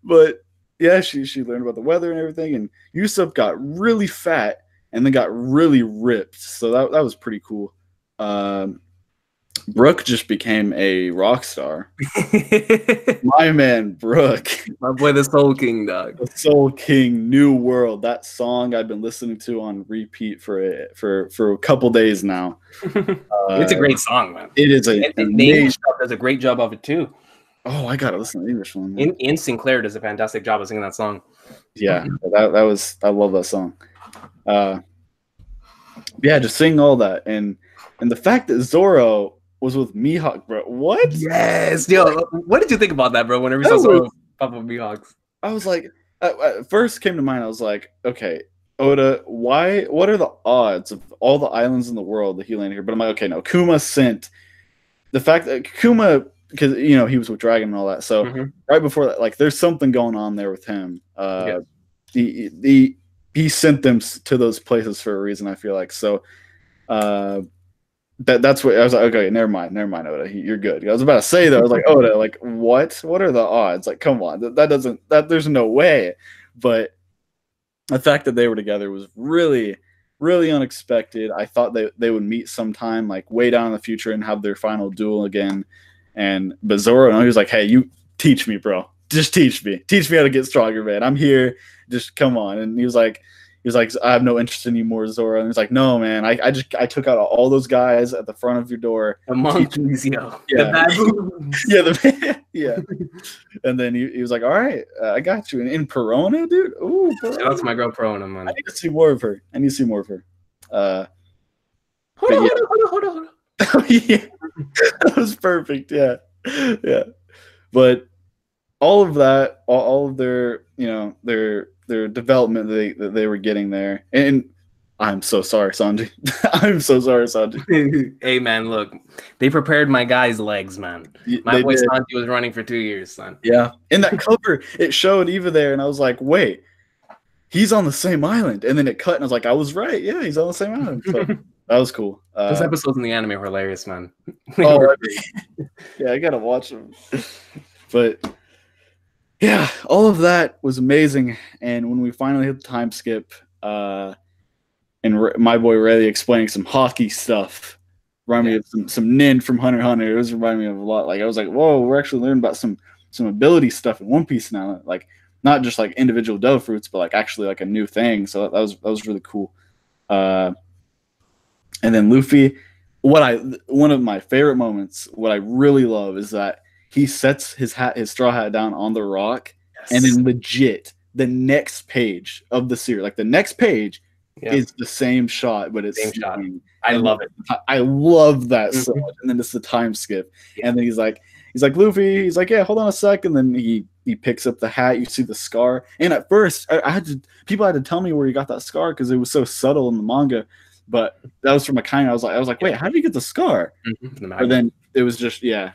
But yeah, she learned about the weather and everything. And Usopp got really fat and then got really ripped. So that was pretty cool. Brook just became a rock star. My man, Brook. My boy, the Soul King, dog. The Soul King, New World. That song I've been listening to on repeat for a couple days now. It's a great song, man. It is the English does a great job of it too. Oh, I gotta listen to the English one. In Sinclair does a fantastic job of singing that song. Yeah, I love that song. Yeah, just sing all that and the fact that Zoro was with Mihawk, bro. What? Yes, yo. What did you think about that, bro? Whenever you saw Zoro pop up Mihawks, I was like, at first came to mind. I was like, okay, Oda, what are the odds of all the islands in the world that he landed here? But I'm like, okay, no, Kuma sent the fact that Kuma, because he was with Dragon and all that. So right before that, like, there's something going on there with him. He sent them to those places for a reason. I feel like so. That's what I was like. Okay, never mind, Oda. You're good. I was about to say though. I was like, Oda, like what? What are the odds? Like, come on, that there's no way. But the fact that they were together was really, really unexpected. I thought they would meet sometime, like way down in the future, and have their final duel again. But Zoro, he was like, hey, you teach me, bro. just teach me how to get stronger, man. I'm here. Just come on. And he was like, I have no interest in you more, Zoro. And he's like, no, man, I took out all those guys at the front of your door. The monkeys, yo. Yeah. The baboons. Yeah. And then he was like, all right, I got you. And in Perona, dude. Ooh, that's my girl Perona, man. I need to see more of her. Hold on. Yeah. That was perfect. Yeah. Yeah. But all of that, all of their, their development that they were getting there. And I'm so sorry, Sanji. I'm so sorry, Sanji. Hey, man, look. They prepared my guy's legs, man. My boy Sanji was running for 2 years, son. Yeah. In that cover, it showed Eva there, and I was like, wait, he's on the same island. And then it cut, and I was like, I was right. Yeah, he's on the same island. So that was cool. Those episodes in the anime were hilarious, man. Yeah, I got to watch them. But yeah, all of that was amazing. And when we finally hit the time skip, and my boy Riley explaining some hockey stuff, reminded me of some Nin from Hunter x Hunter. It was reminding me of a lot. Like, I was like, whoa, we're actually learning about some ability stuff in One Piece now. Like, not just like individual devil fruits, but like actually like a new thing. So that was really cool. And then Luffy, one of my favorite moments, what I really love is that he sets his straw hat down on the rock, and then legit the next page of the series, like the next page, is the same shot, but it's same shot. I love it. I love that so much. And then it's the time skip, and then he's like Luffy. He's like, yeah, hold on a sec, and then he picks up the hat. You see the scar, and at first people had to tell me where he got that scar because it was so subtle in the manga. But that was from a kind. I was like, wait, how did he get the scar? But then it was just and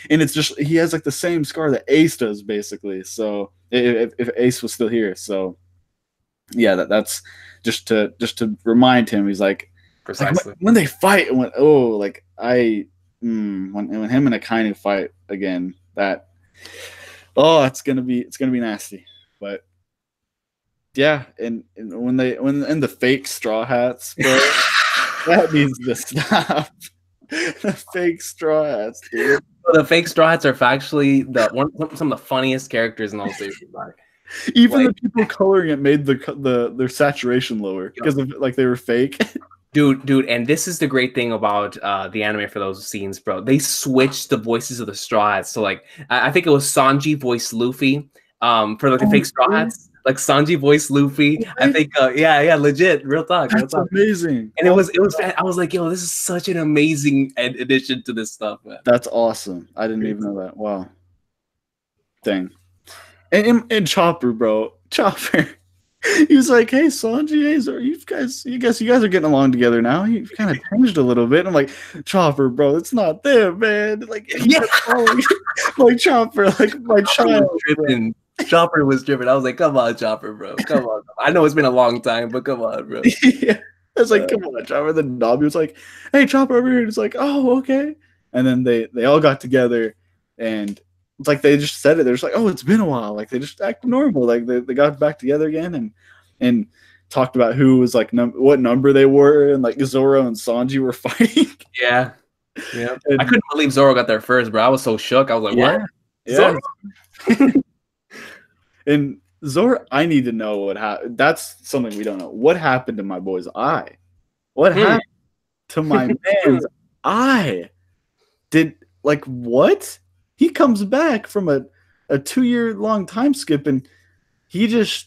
it's just he has like the same scar that Ace does basically. So if Ace was still here, so yeah, that's just to remind him. He's like, precisely like, when they fight, and when him and Akainu fight again, it's gonna be nasty, but. Yeah, and when the fake straw hats, bro, that needs to stop. The fake straw hats, dude. The fake straw hats are factually some of the funniest characters in all series. Even the people coloring it made their saturation lower because of like they were fake. Dude, and this is the great thing about the anime for those scenes, bro. They switched the voices of the straw hats. So like, I think it was Sanji voiced Luffy for like the fake straw hats. Like Sanji voiced Luffy. I think, legit, real talk. That's amazing. And it was. I was like, yo, this is such an amazing addition to this stuff, man. That's awesome. I didn't even know that. Wow. Dang. And Chopper, bro. Chopper. He was like, hey, Sanji, hey, Zoro, you guys are getting along together now. You've kind of changed a little bit. I'm like, Chopper, bro, it's not them, man. Like, like Chopper, like my child. Chopper was driven. I was like, come on, Chopper, bro. Come on. I know it's been a long time, but come on, bro. Yeah. I was like, come on, Chopper. Then Nobby was like, hey, Chopper over here. And it's like, oh, okay. And then they all got together, and it's like they just said it. They're just like, oh, it's been a while. Like they just acted normal. Like they got back together again and talked about who was like what number they were, and like Zoro and Sanji were fighting. Yeah. And I couldn't believe Zoro got there first, bro. I was so shook. I was like, what? Yeah. And Zoro, I need to know what happened. That's something we don't know. What happened to my boy's eye? What happened to my man's eye? What? He comes back from a 2-year long time skip, and his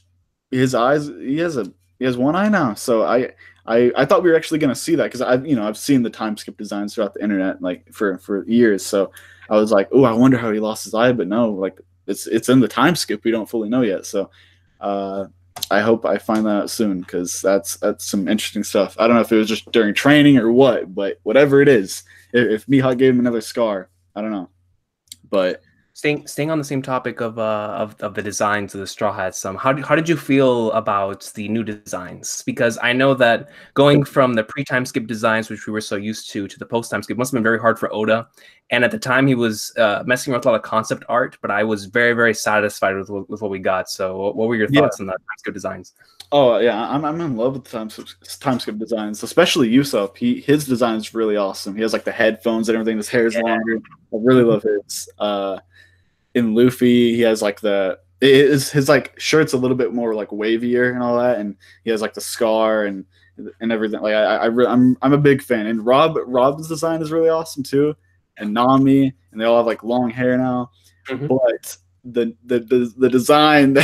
eyes. He has one eye now. So I thought we were actually gonna see that because I've seen the time skip designs throughout the internet like for years. So I was like, oh, I wonder how he lost his eye, but no, like. It's in the time skip. We don't fully know yet. So I hope I find that out soon because that's some interesting stuff. I don't know if it was just during training or what, but whatever it is, if Mihawk gave him another scar, I don't know. But staying on the same topic of the designs of the Straw Hats, how did you feel about the new designs? Because I know that going from the pre-time skip designs, which we were so used to the post-time skip, must have been very hard for Oda. And at the time, he was messing with a lot of concept art, but I was very, very satisfied with what we got. So, what were your thoughts on the time skip designs? Oh yeah, I'm in love with the time skip designs, especially Usopp. His design is really awesome. He has like the headphones and everything. His hair is longer. I really love his. in Luffy, he has like his like shirt's a little bit more like wavier and all that, and he has like the scar and everything. Like I'm a big fan, and Rob's design is really awesome too, and Nami, and they all have like long hair now. Mhm. But the design,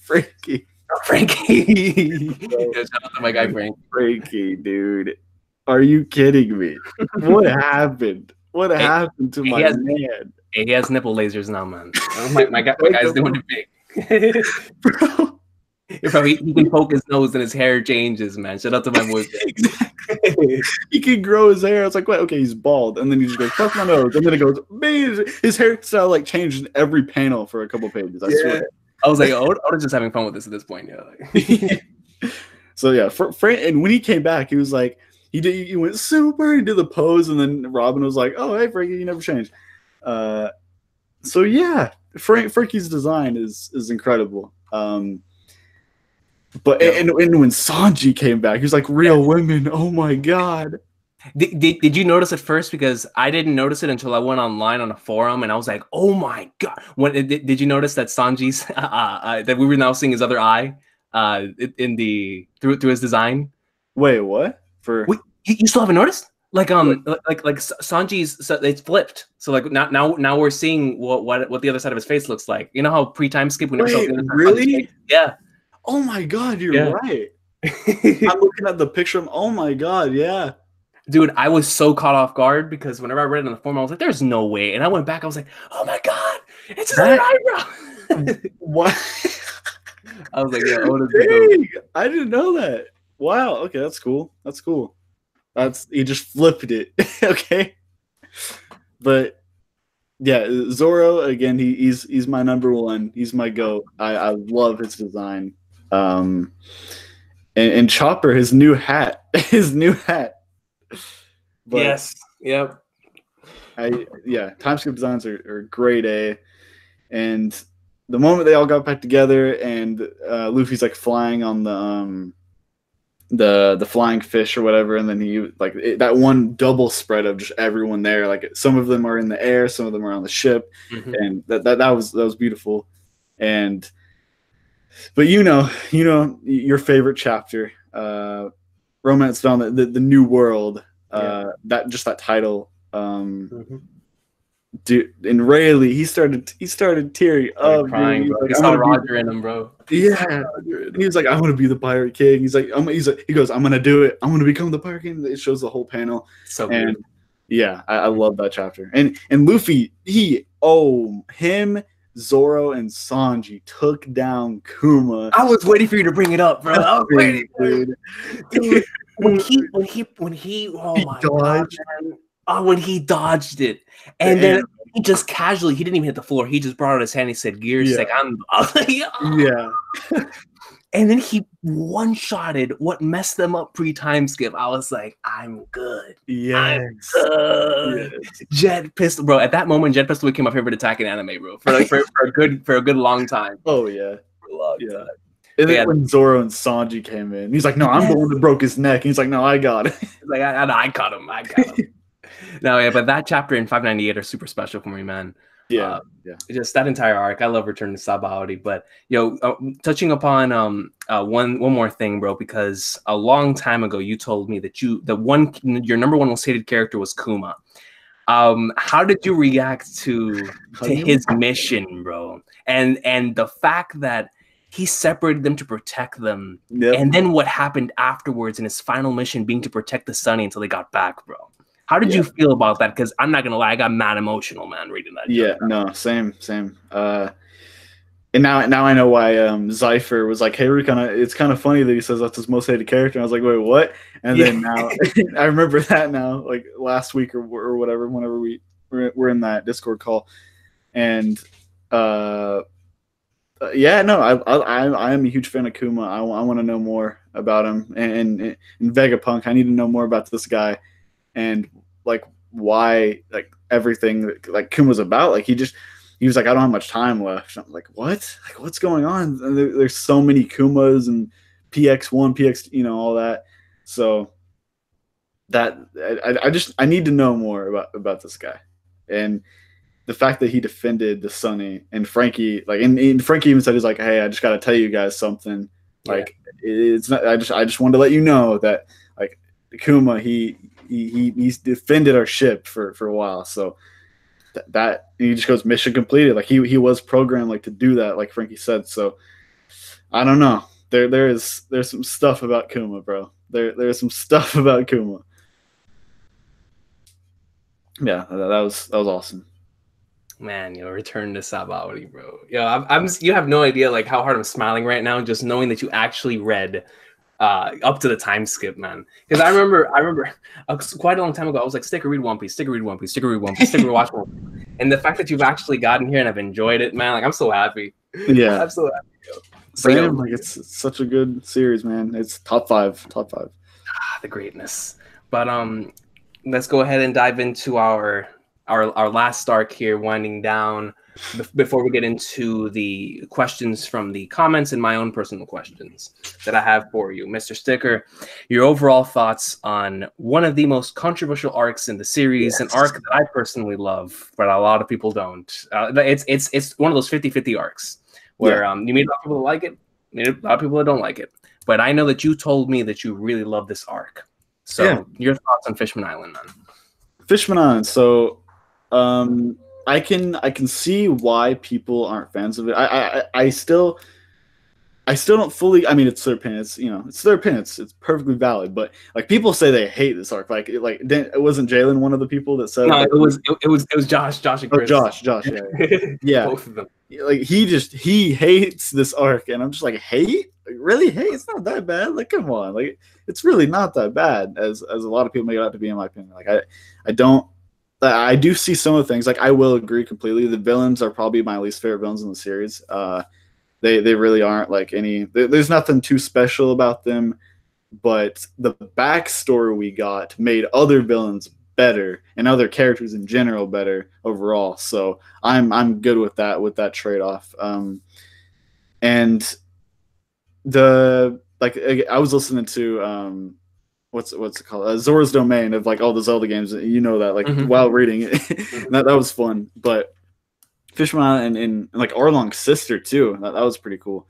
Frankie, Yeah, shout out to my guy Frank. Frankie, dude, are you kidding me? What happened? What happened to my man? He has nipple lasers now, man. My guy's doing it big. Bro. He can poke his nose and his hair changes, man. Shout out to my boy. Exactly. He can grow his hair. It's like, what? Okay, he's bald, and then he just goes, "Fuck my nose," and then it goes, man, his hairstyle like changed in every panel for a couple pages. I swear. I was like, Oda's just having fun with this at this point, yeah. So yeah, and when he came back, he was like, he went super, he did the pose, and then Robin was like, "Oh, hey, Frankie, you never changed." So yeah, Frankie's design is incredible. But and when Sanji came back, he was like, "Real women, oh my god." Did you notice at first? Because I didn't notice it until I went online on a forum, and I was like, "Oh my god!" Did you notice that Sanji's that we were now seeing his other eye in the through his design? Wait, what? You still haven't noticed? Like Sanji's, so it's flipped. So like now we're seeing what the other side of his face looks like. You know how pre-time skip we never saw the other side of his face? Yeah. Oh my god, you're right. I'm looking at the picture of, oh my god, yeah. Dude, I was so caught off guard because whenever I read it in the forum, I was like, "There's no way," and I went back. I was like, "Oh my god, it's his eyebrow!" What? I was like, "Yeah, dang, I didn't know that." Wow. Okay, that's cool. That's cool. He just flipped it. Okay. But yeah, Zoro again. He's my number one. He's my goat. I love his design. And Chopper, his new hat. But yes. Yep. Time skip designs are grade A. And the moment they all got back together and Luffy's like flying on the flying fish or whatever, and then he like that one double spread of just everyone there. Like some of them are in the air, some of them are on the ship, and that was beautiful. And but you know your favorite chapter, Romance Dawn, the new world. That title. Dude, and Rayleigh, he started tearing up, crying, bro. He saw Roger in him, bro. Yeah, he was like, "I want to be the Pirate King." He goes, "I'm gonna do it. I'm gonna become the Pirate King." It shows the whole panel. So and good. Yeah, I love that chapter. And Luffy, him, Zoro, and Sanji took down Kuma. I was waiting for you to bring it up, bro. I was waiting, dude. When he oh my god, man. Oh, when he dodged it, and then he just casually, he didn't even hit the floor. He just brought out his hand. He said, "Gears." Yeah. Like yeah. And then he one-shotted what messed them up pre-time skip. I was like, "I'm good." Yes. Yes. Jet Pistol, bro. At that moment, Jet Pistol became my favorite attack in anime, bro. For a good long time. Oh yeah. For a long time. And then when Zoro and Sanji came in, he's like, "No, I'm the one that broke his neck." He's like, "No, I got it." He's like, I caught him. No, yeah, but that chapter in 598 are super special for me, man. Yeah. Just that entire arc. I love Return to Sabaody, but touching upon one more thing, bro, because a long time ago you told me that your number one most hated character was Kuma. How did you react to his mission, bro? And the fact that he separated them to protect them, and then what happened afterwards in his final mission being to protect the Sunny until they got back, bro. How did you feel about that? Because I'm not gonna lie, I got mad emotional, man, reading that. Yeah, no, same. And now I know why Zypher was like, "Hey, Recon, it's kind of funny that he says that's his most hated character." And I was like, "Wait, what?" And then now I remember that now, like last week or whatever, whenever we're in that Discord call, and I am a huge fan of Kuma. I want to know more about him, and Vegapunk. I need to know more about this guy, and like why, like everything like Kuma's about. Like he was like, "I don't have much time left." I'm like, "What? Like what's going on?" And there's so many Kumas and PX1, PX, all that. So that I need to know more about this guy, and the fact that he defended the Sunny and Frankie, like, and Frankie even said, he's like, hey, I just got to tell you guys something. Like, it's not, I just wanted to let you know that, like, Kuma, he's defended our ship for a while. So that he just goes, mission completed. Like, he was programmed, like, to do that, like Frankie said. So I don't know. There's some stuff about Kuma, bro. There's some stuff about Kuma. Yeah, that was awesome. Man, return to Sabaody, bro. I'm you have no idea like how hard I'm smiling right now just knowing that you actually read up to the time skip, man. Because I remember quite a long time ago, I was like, Sticker, read One Piece, Sticker, read One Piece, Sticker, read One Piece, Sticker, watch One Piece. And the fact that you've actually gotten here and I've enjoyed it, man, like I'm so happy. Yeah. I'm so happy. Same, like it's such a good series, man. It's top five. The greatness. But let's go ahead and dive into our last arc here, winding down before we get into the questions from the comments and my own personal questions that I have for you. Mr. Sticker, your overall thoughts on one of the most controversial arcs in the series, an arc that I personally love, but a lot of people don't. It's one of those 50-50 arcs where you meet a lot of people that like it, you meet a lot of people that don't like it. But I know that you told me that you really love this arc. So your thoughts on Fishman Island, man. Fishman Island. So I can see why people aren't fans of it. I still don't fully. I mean, it's their opinion. It's their opinion. It's perfectly valid. But like people say they hate this arc. Like it wasn't Jalen one of the people that said. No, it was Josh and Chris. Oh, Josh. Yeah. Both of them. Like he hates this arc, and I'm just like, hate? Like, really hate? It's not that bad. Like, come on. Like, it's really not that bad as a lot of people make it out to be, in my opinion. Like, I do see some of the things. Like, I will agree completely. The villains are probably my least favorite villains in the series. They really aren't like any. There's nothing too special about them, but the backstory we got made other villains better and other characters in general better overall. So I'm good with that trade-off. And I was listening to what's it called? Zora's Domain of like all the Zelda games, that while reading it. that was fun. But Fishman Island and like Arlong's sister too. That was pretty cool.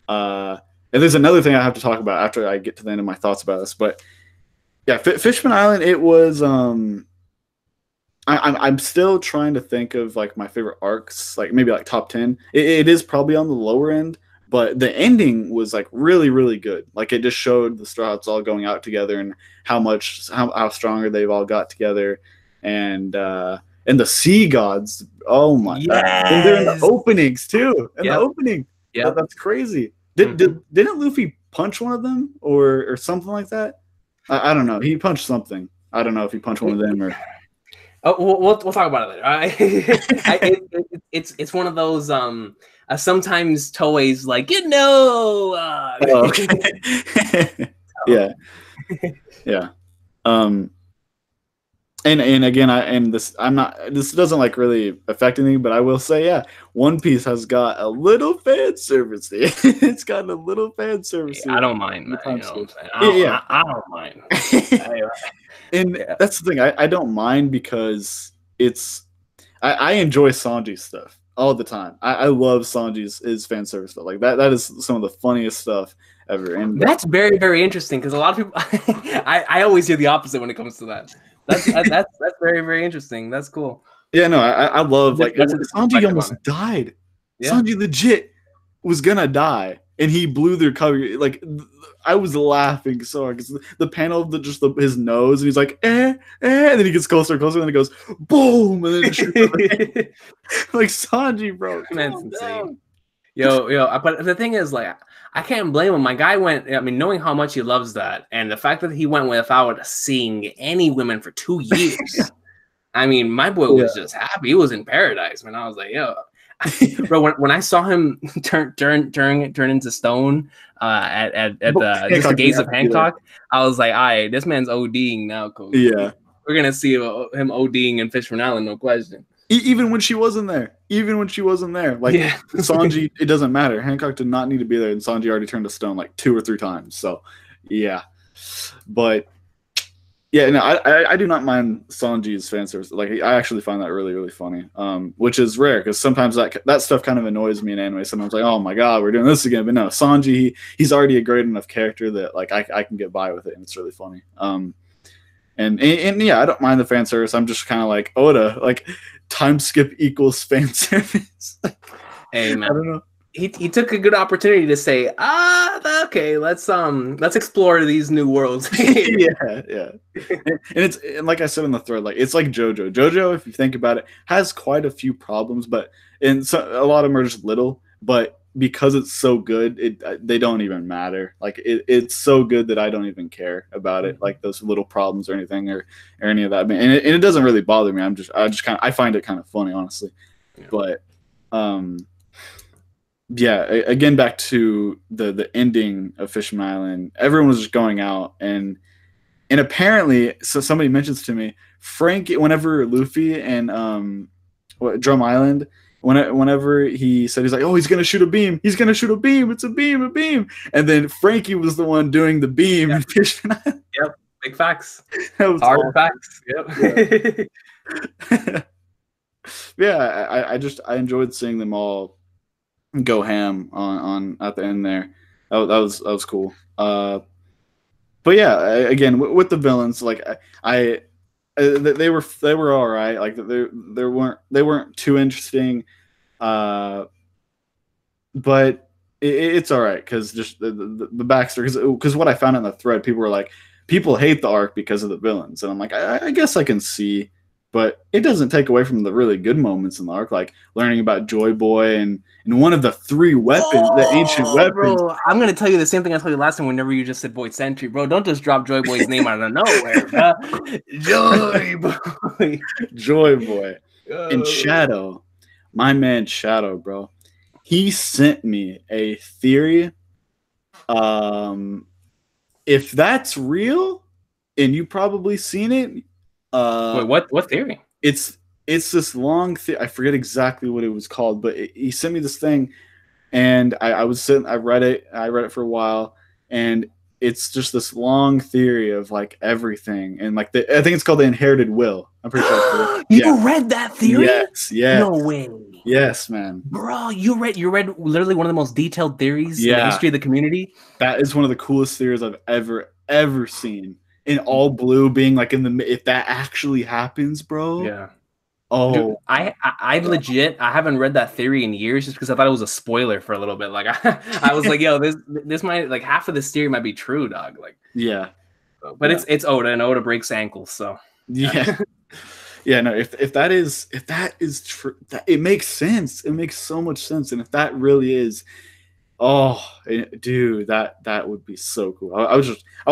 And there's another thing I have to talk about after I get to the end of my thoughts about this. But yeah, Fishman Island, it was I'm still trying to think of like my favorite arcs, like maybe like top 10. It is probably on the lower end, but the ending was like really, really good. Like it just showed the Straw Hats all going out together and how stronger they've all got together. And the sea gods, oh my god. And they're in the openings too. The opening. Yeah, that's crazy. Didn't Luffy punch one of them or something like that? I don't know. He punched something. I don't know if he punched one of them or. Oh, we'll talk about it later. It's one of those sometimes Toei's like yeah. And again, this doesn't like really affect anything, but I will say, One Piece has got a little fan service. It's got a little fan service. I don't mind, man. I don't mind. And that's the thing. I don't mind because I enjoy Sanji's stuff all the time. I love Sanji's fan service stuff. Like that is some of the funniest stuff ever. And that's very, very interesting because a lot of people I always hear the opposite when it comes to that. That's very, very interesting. That's cool. Yeah, no, I love like Sanji almost died. Yeah. Sanji legit was gonna die, and he blew their cover. Like I was laughing so hard because the panel of his nose, and he's like, and then he gets closer and closer, and then it goes boom, and then it like Sanji, bro, that's insane. Yo, but the thing is, like, I can't blame him. My guy went, I mean, knowing how much he loves that, and the fact that he went without seeing any women for 2 years. I mean, my boy was just happy. He was in paradise, man. I was like, yo. Bro, when I saw him turn into stone at the gaze of Hancock, I was like, all right, this man's ODing now, coach. Yeah. We're going to see him ODing in Fishman Island, no question. Even when she wasn't there. Like, Sanji, it doesn't matter. Hancock did not need to be there, and Sanji already turned to stone like 2 or 3 times. So, yeah. But, Yeah, no, I do not mind Sanji's fan service. Like, I actually find that really, really funny. Which is rare because sometimes that stuff kind of annoys me in anime. Sometimes like, oh my god, we're doing this again. But no, Sanji, he's already a great enough character that like I can get by with it, and it's really funny. And yeah, I don't mind the fan service. I'm just kind of like Oda, like time skip equals fan service. Hey man, I don't know. He took a good opportunity to say, okay, let's explore these new worlds. Yeah. And like I said in the thread, like it's like JoJo. JoJo, if you think about it, has quite a few problems, but a lot of them are just little. But because it's so good, they don't even matter. Like it's so good that I don't even care about it, like those little problems or anything or any of that. And it doesn't really bother me. I find it kind of funny, honestly. Yeah. But yeah, again, back to the ending of Fishman Island, everyone was just going out, and apparently, so somebody mentions to me, whenever Luffy and Drum Island, whenever he said, he's like, oh, he's gonna shoot a beam, it's a beam, and then Frankie was the one doing the beam in Fishman Island. Yep, big facts. Hard awesome. Facts. Yep. Yeah, I enjoyed seeing them all go ham on at the end there. That was cool. But yeah, again with the villains, like they were all right. Like they weren't too interesting. But it's all right because just the backstory. Because what I found in the thread, people were like, people hate the arc because of the villains, and I'm like, I guess I can see. But it doesn't take away from the really good moments in the arc, like learning about Joy Boy and one of the 3 weapons, the ancient weapons. Bro, I'm gonna tell you the same thing I told you last time. Whenever you just said Void Sentry, bro, don't just drop Joy Boy's name out of nowhere, bro. Joy Boy, Joy Boy, and Shadow, my man Shadow, bro. He sent me a theory. If that's real, and you probably seen it. Wait, what theory? It's this long I forget exactly what it was called, but he sent me this thing, and I read it for a while, and it's just this long theory of like everything, and like I think it's called the inherited will. I'm pretty sure. You read that theory? Yes. No way. Yes, man. Bro, you read literally one of the most detailed theories in the history of the community. That is one of the coolest theories I've ever seen. In all blue being like if that actually happens, bro. Yeah. Oh, dude, I legit I haven't read that theory in years just because I thought it was a spoiler for a little bit. Like I was like, yo, this might, like, half of this theory might be true, dog. Like, yeah. But it's Oda, and Oda breaks ankles, so yeah. Yeah, no, if that is true, it makes sense. It makes so much sense. And if that really is, oh, dude, that would be so cool. I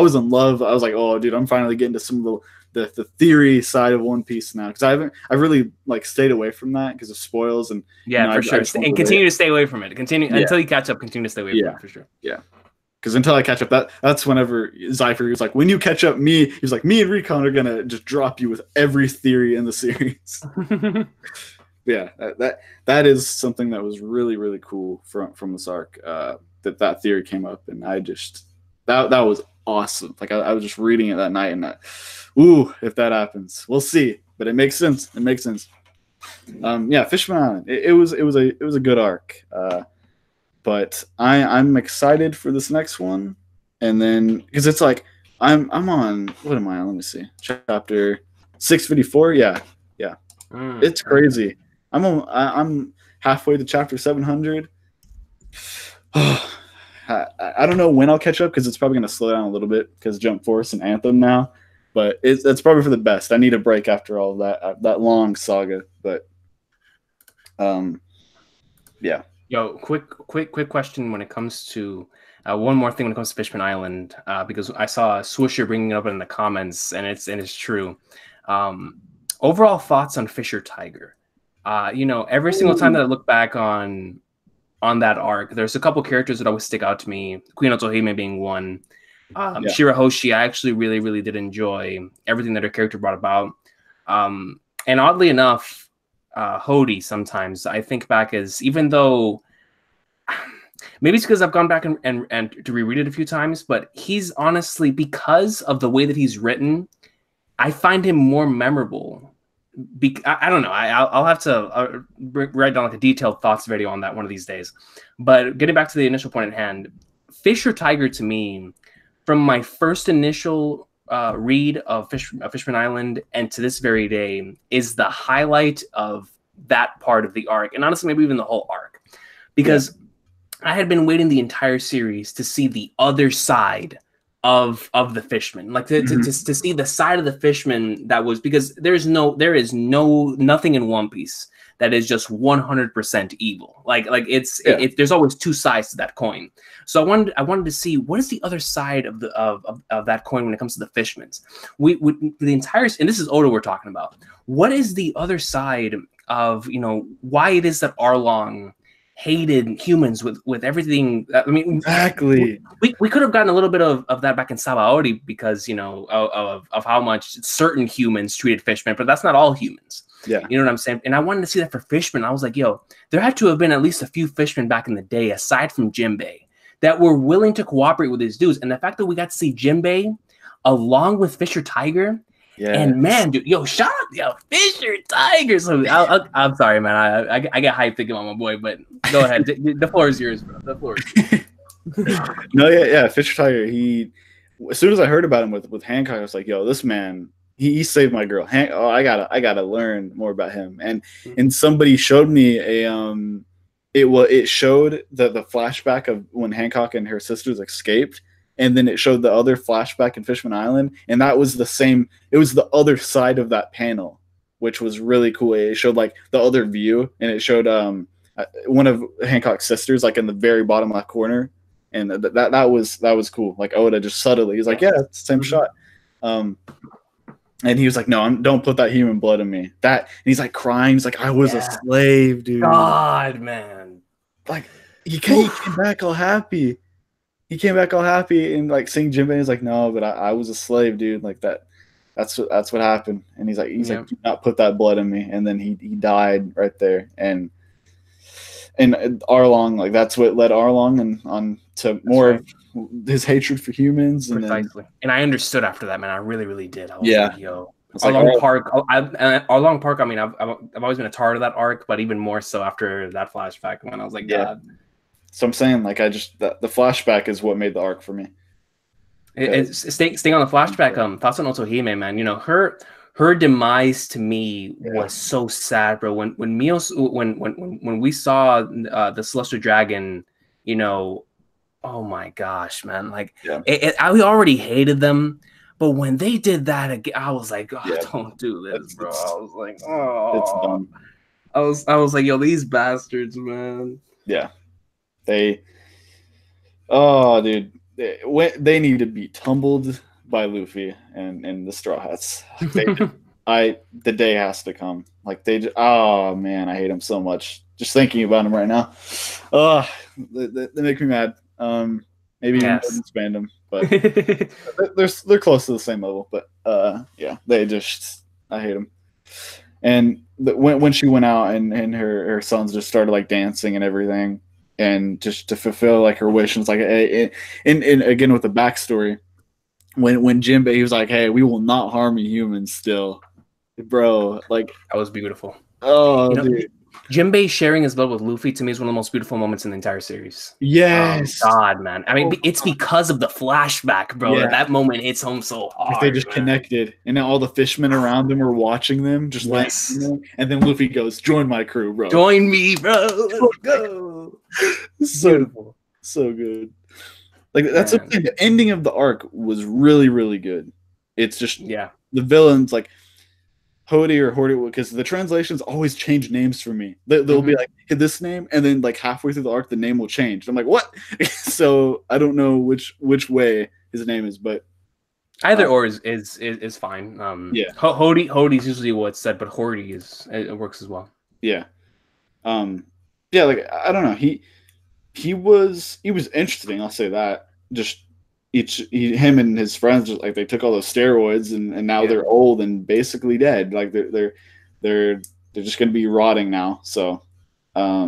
was in love. I was like, oh, dude, I'm finally getting to some of the theory side of One Piece now, because I really like stayed away from that because of spoils and for sure. And continue to stay away from it. Continue until you catch up. Continue to stay away from it for sure. Yeah. Because until I catch up, that's whenever Zypher was like, when you catch up, he was like, me and Recon are gonna just drop you with every theory in the series. Yeah, that is something that was really, really cool from this arc. That theory came up, and I just that was awesome. Like I was just reading it that night, and if that happens, we'll see. But it makes sense. It makes sense. Yeah, Fishman Island. It was a good arc. But I'm excited for this next one, and then because it's like I'm on, what am I on? Let me see, chapter 654. Yeah. It's crazy. I'm halfway to chapter 700. I don't know when I'll catch up because it's probably going to slow down a little bit because Jump Force and Anthem now, but it's probably for the best. I need a break after all that long saga, but yeah. Yo, quick question when it comes to one more thing when it comes to Fishman Island, because I saw Swisher bringing it up in the comments, and it's true. Overall thoughts on Fisher Tiger. Every single time that I look back on that arc, there's a couple characters that always stick out to me. Queen Otohime being one. Shirahoshi, I actually really, really did enjoy everything that her character brought about. And oddly enough, Hody, sometimes I think back as, even though maybe it's because I've gone back and to reread it a few times, but he's honestly, because of the way that he's written, I find him more memorable. I don't know. I'll have to write down like a detailed thoughts video on that one of these days. But getting back to the initial point at hand, Fish or Tiger to me, from my first initial read of Fishman Island and to this very day, is the highlight of that part of the arc, and honestly, maybe even the whole arc, because I had been waiting the entire series to see the other side of the Fishman, like to see the side of the Fishman that was, because there is nothing in One Piece that is just 100% evil. Like it's there's always two sides to that coin. So I wanted to see what is the other side of that coin when it comes to the Fishmans. We the entire, and this is Oda we're talking about. What is the other side of, you know, why it is that Arlong hated humans with everything? I mean, exactly. We could have gotten a little bit of that back in Sabaody because, you know, of how much certain humans treated Fishmen, but that's not all humans. Yeah. You know what I'm saying? And I wanted to see that for Fishmen. I was like, yo, there had to have been at least a few Fishmen back in the day, aside from Jinbei, that were willing to cooperate with these dudes. And the fact that we got to see Jinbei along with Fisher Tiger. Yeah. And man, dude, yo, shout out, yo, Fisher Tiger. So I'm sorry, man. I get hyped thinking about my boy, but go ahead. The floor is yours, bro. The floor is yours. No, yeah. Fisher Tiger. As soon as I heard about him with Hancock, I was like, yo, this man, he saved my girl. I gotta learn more about him. And somebody showed me it showed the flashback of when Hancock and her sisters escaped. And then it showed the other flashback in Fishman Island, and that was the same. It was the other side of that panel, which was really cool. It showed like the other view, and it showed one of Hancock's sisters like in the very bottom left corner, and that was cool. Like Oda just subtly, he's like, yeah, it's the same shot. And he was like, no, don't put that human blood in me. And he's like crying. He's like, I was a slave, dude. God, man. Like he came back all happy. He came back all happy and like seeing Jinbei is like, no, but I was a slave, dude. Like that's what happened. And he's like, do not put that blood in me. And then he died right there. And Arlong, like that's what led Arlong on to more of his hatred for humans. Precisely. And I understood after that, man. I really, really did. I was like, yo. Arlong Park. Arlong Park. I mean, I've always been a part of that arc, but even more so after that flashback when I was like, God. So I'm saying, like, the flashback is what made the arc for me. Staying on the flashback, thoughts on Otohime, man. You know, her demise to me was so sad, bro. When we saw the Celestial Dragon, you know, oh my gosh, man. Like, we already hated them, but when they did that again, I was like, oh, don't do this, bro. I was like, oh, it's dumb. I was like, yo, these bastards, man. Yeah. Dude, they need to be tumbled by Luffy and the Straw Hats. The day has to come. Like oh man, I hate them so much. Just thinking about them right now. They make me mad. Maybe even expand them, but they're close to the same level. But I hate them. And when she went out and her sons just started like dancing and everything. And just to fulfill like her wish, and it's like, and again with the backstory, when Jinbei, he was like, "Hey, we will not harm you humans." Still, bro, like that was beautiful. Oh, you know, dude. Jinbei sharing his blood with Luffy to me is one of the most beautiful moments in the entire series. Yes, God, man. I mean, it's because of the flashback, bro. Yeah. That moment hits home so hard. They just connected, and then all the fishmen around them were watching them, just like, and then Luffy goes, "Join my crew, bro. Join me, bro. Let's go." So good. Like that's the thing. The ending of the arc was really, really good. It's just the villains like Hody or Hordy, because the translations always change names for me. They'll be like, hey, this name, and then like halfway through the arc, the name will change. I'm like, what? So I don't know which way his name is, but either or is fine. Hody's usually what's said, but Hordy it works as well. Yeah. Like I don't know. He was interesting. I'll say that. Just him and his friends, just like they took all those steroids and now they're old and basically dead. Like they're just gonna be rotting now. So, I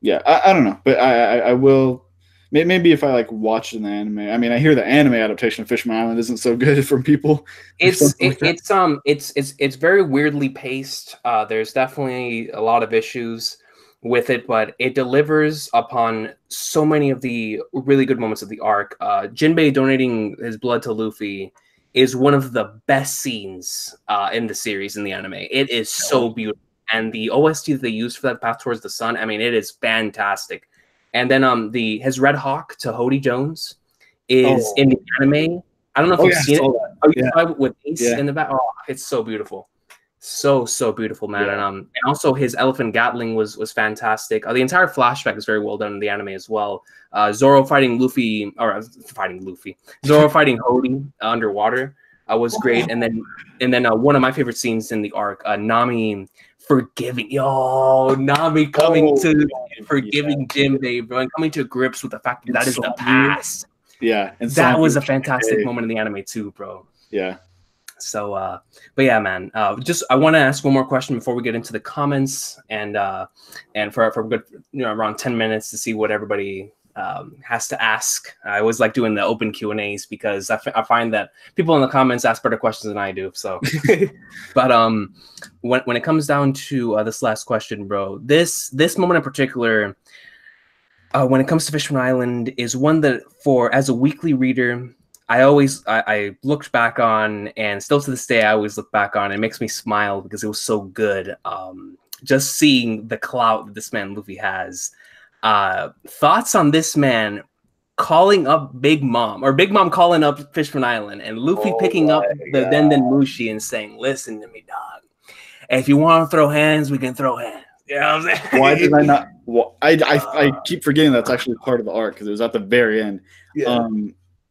don't know, but I will maybe if I like watched an anime. I mean, I hear the anime adaptation of Fishman Island isn't so good from people. It's very weirdly paced. There's definitely a lot of issues with it, but it delivers upon so many of the really good moments of the arc. Jinbei donating his blood to Luffy is one of the best scenes in the series in the anime. It is so beautiful, and the OST that they used for that, Path Towards the Sun, I mean, it is fantastic. And then his Red Hawk to Hody Jones is in the anime. I don't know if you've seen it. With Ace in the back. Oh, it's so beautiful. So beautiful, man. And also his Elephant Gatling was fantastic. The entire flashback is very well done in the anime as well. Zoro fighting Luffy, Zoro fighting Hody underwater was great. And then one of my favorite scenes in the arc, Nami forgiving Nami coming to forgiving Jinbei, bro, and coming to grips with the fact that is the past. Yeah, and that was a fantastic moment in the anime too, bro. Yeah. So, but yeah, man. I want to ask one more question before we get into the comments, and for a good, around 10 minutes to see what everybody has to ask. I always like doing the open Q&As because I find that people in the comments ask better questions than I do. So, but when it comes down to this last question, bro, this moment in particular, when it comes to Fishman Island, is one that as a weekly reader, I looked back on, and still to this day I always look back on. It makes me smile because it was so good. Just seeing the clout that this man Luffy has. Thoughts on this man calling up Big Mom, or Big Mom calling up Fishman Island, and Luffy picking up the Den Mushi and saying, "Listen to me, dog. If you want to throw hands, we can throw hands." You know what I'm saying? Why did I not? Well, I keep forgetting that's actually part of the arc because it was at the very end.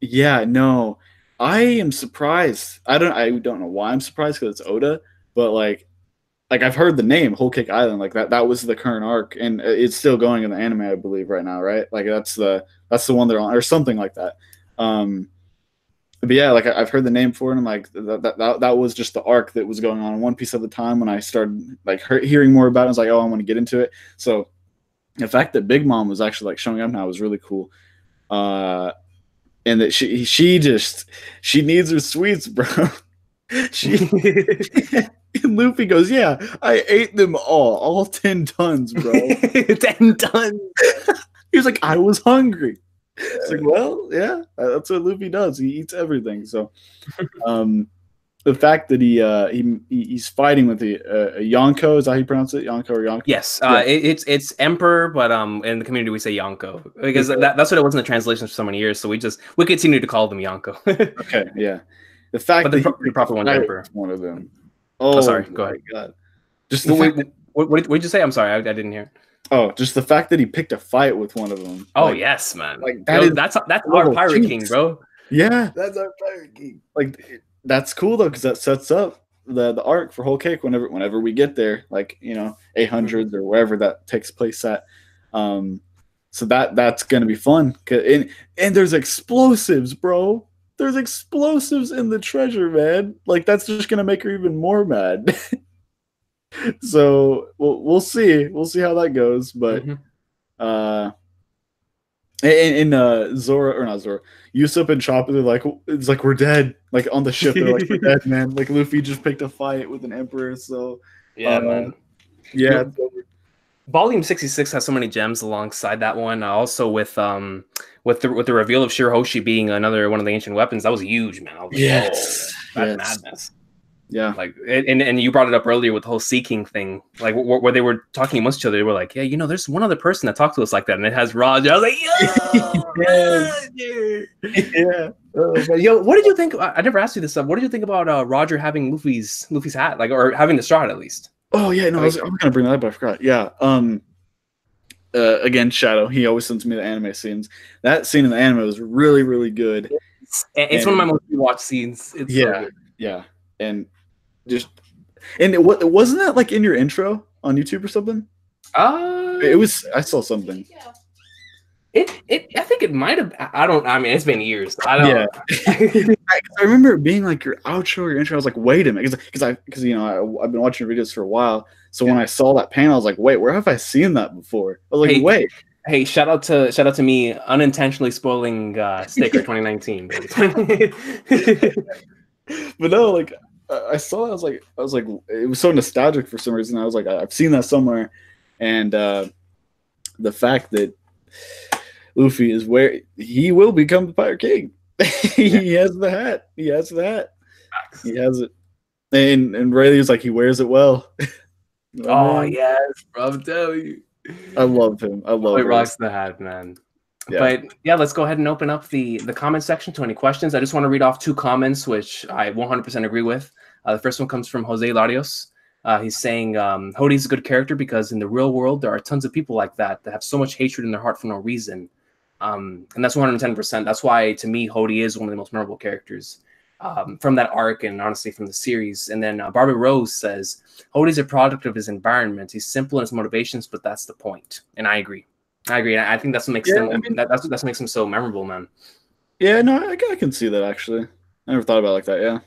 Yeah. No, I am surprised. I don't know why I'm surprised because it's Oda, but like I've heard the name Whole Cake Island, like that was the current arc, and it's still going in the anime, I believe, right now, right? Like that's the one they're on, or something like that. But yeah, like I've heard the name for it, and I'm like that was just the arc that was going on in One Piece at the time. When I started like hearing more about it, I was like, oh, I want to get into it. So the fact that Big Mom was actually like showing up now was really cool. And that she needs her sweets, bro. And Luffy goes, yeah, I ate them all 10 tons, bro. 10 tons. He was like, I was hungry. It's like, well, yeah, that's what Luffy does. He eats everything. So, the fact that he's fighting with the Yonko, is that how you pronounce it? Yonko or Yonko? Yes, it's Emperor, but in the community we say Yonko because that's what it was in the translations for so many years. So we continue to call them Yonko. Okay, yeah. The fact that the proper one's Emperor. One of them. Oh, sorry. Go ahead. God. Just the what did you say? I'm sorry, I didn't hear. Oh, just the fact that he picked a fight with one of them. Oh, like, yes, man. Like that's our Pirate King, bro. Yeah, that's our Pirate King. Like that's cool though, because that sets up the arc for Whole Cake whenever we get there, like 800s or wherever that takes place at. So that's gonna be fun. And there's explosives, bro. There's explosives in the treasure, man. Like that's just gonna make her even more mad. So we'll see. We'll see how that goes. But Zoro, or not Zoro, Usopp and Chopper, they're like, it's like we're dead. Like on the ship, they're like, we're dead, man. Like Luffy just picked a fight with an emperor. So yeah, man. Yeah. Volume 66 has so many gems alongside that one. Also with the reveal of Shirahoshi being another one of the ancient weapons, that was huge, man. I was like, madness. Yeah, like and you brought it up earlier with the whole Sea King thing, like where they were talking amongst each other. They were like, yeah, there's one other person that talked to us like that, and it has Roger. I was like, yo, what did you think? I never asked you this stuff. What did you think about Roger having Luffy's hat, like, or having the straw hat at least? Oh yeah, no, I was gonna bring that up, but I forgot. Yeah, again, Shadow. He always sends me the anime scenes. That scene in the anime was really, really good. It's one of my most rewatched scenes. It's so good. Yeah, and wasn't that like in your intro on YouTube or something? It was. I saw something. I think it might have. I mean, it's been years. I don't. Yeah. I remember it being like your outro or your intro. I was like, wait a minute, because I've been watching videos for a while. So when I saw that panel, I was like, wait, where have I seen that before? I was like, wait. Hey, shout out to me unintentionally spoiling Sticker 2019. But no, like I saw it, I was like it was so nostalgic for some reason. I was like, I've seen that somewhere. And the fact that Luffy is where he will become the Pirate King. He has the hat. He has the hat. He has it. And Rayleigh's like, he wears it well. Oh yes, bro, I'm telling you. I love him. I love He him. rocks the hat, man. Yeah. But yeah, let's go ahead and open up the comment section to any questions. I just want to read off 2 comments, which I 100% agree with. The first one comes from Jose Larios. He's saying Hodie's a good character because in the real world, there are tons of people like that have so much hatred in their heart for no reason. And that's 110%. That's why, to me, Hodie is one of the most memorable characters from that arc and honestly from the series. And then Barbara Rose says, Hodie's a product of his environment. He's simple in his motivations, but that's the point. And I agree. I think that's what makes that's what makes him so memorable, man. Yeah, no, I can see that actually. I never thought about it like that. Yeah.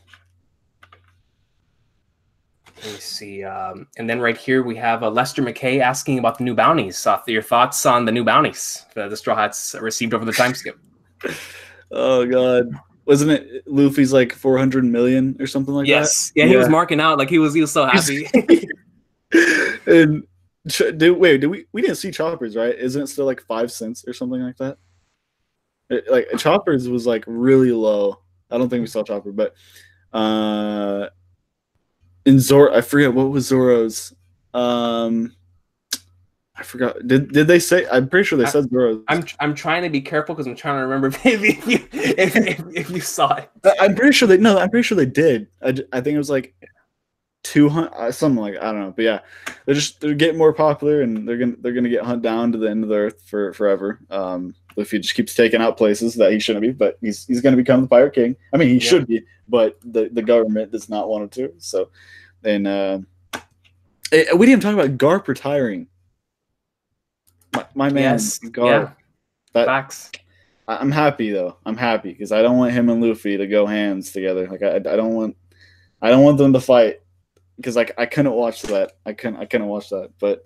Let me see. And then right here we have Lester McKay asking about the new bounties. Your thoughts on the new bounties that the Straw Hats received over the time skip? Oh God, wasn't it Luffy's like 400 million or something like that? Yes. Yeah, he was marking out like he was so happy. And we didn't see Choppers, right? Isn't it still like 5 cents or something like that? Like Choppers was like really low. I don't think we saw Chopper, but in Zoro, I forget what was Zoro's. I forgot. Did they say? I'm pretty sure they said Zoro's. I'm trying to be careful because I'm trying to remember maybe if you saw it. I'm pretty sure they did. I think it was like 200 something like, I don't know, but yeah, they're getting more popular and they're gonna get hunt down to the end of the earth for forever. Luffy just keeps taking out places that he shouldn't be, but he's gonna become the Pirate King. I mean, he should be, but the government does not want him to. So then we didn't even talk about Garp retiring. My man, yes, Garp. Yeah. Facts. I'm happy though. I'm happy because I don't want him and Luffy to go hands together. Like I don't want them to fight. Because I couldn't watch that. I couldn't watch that. But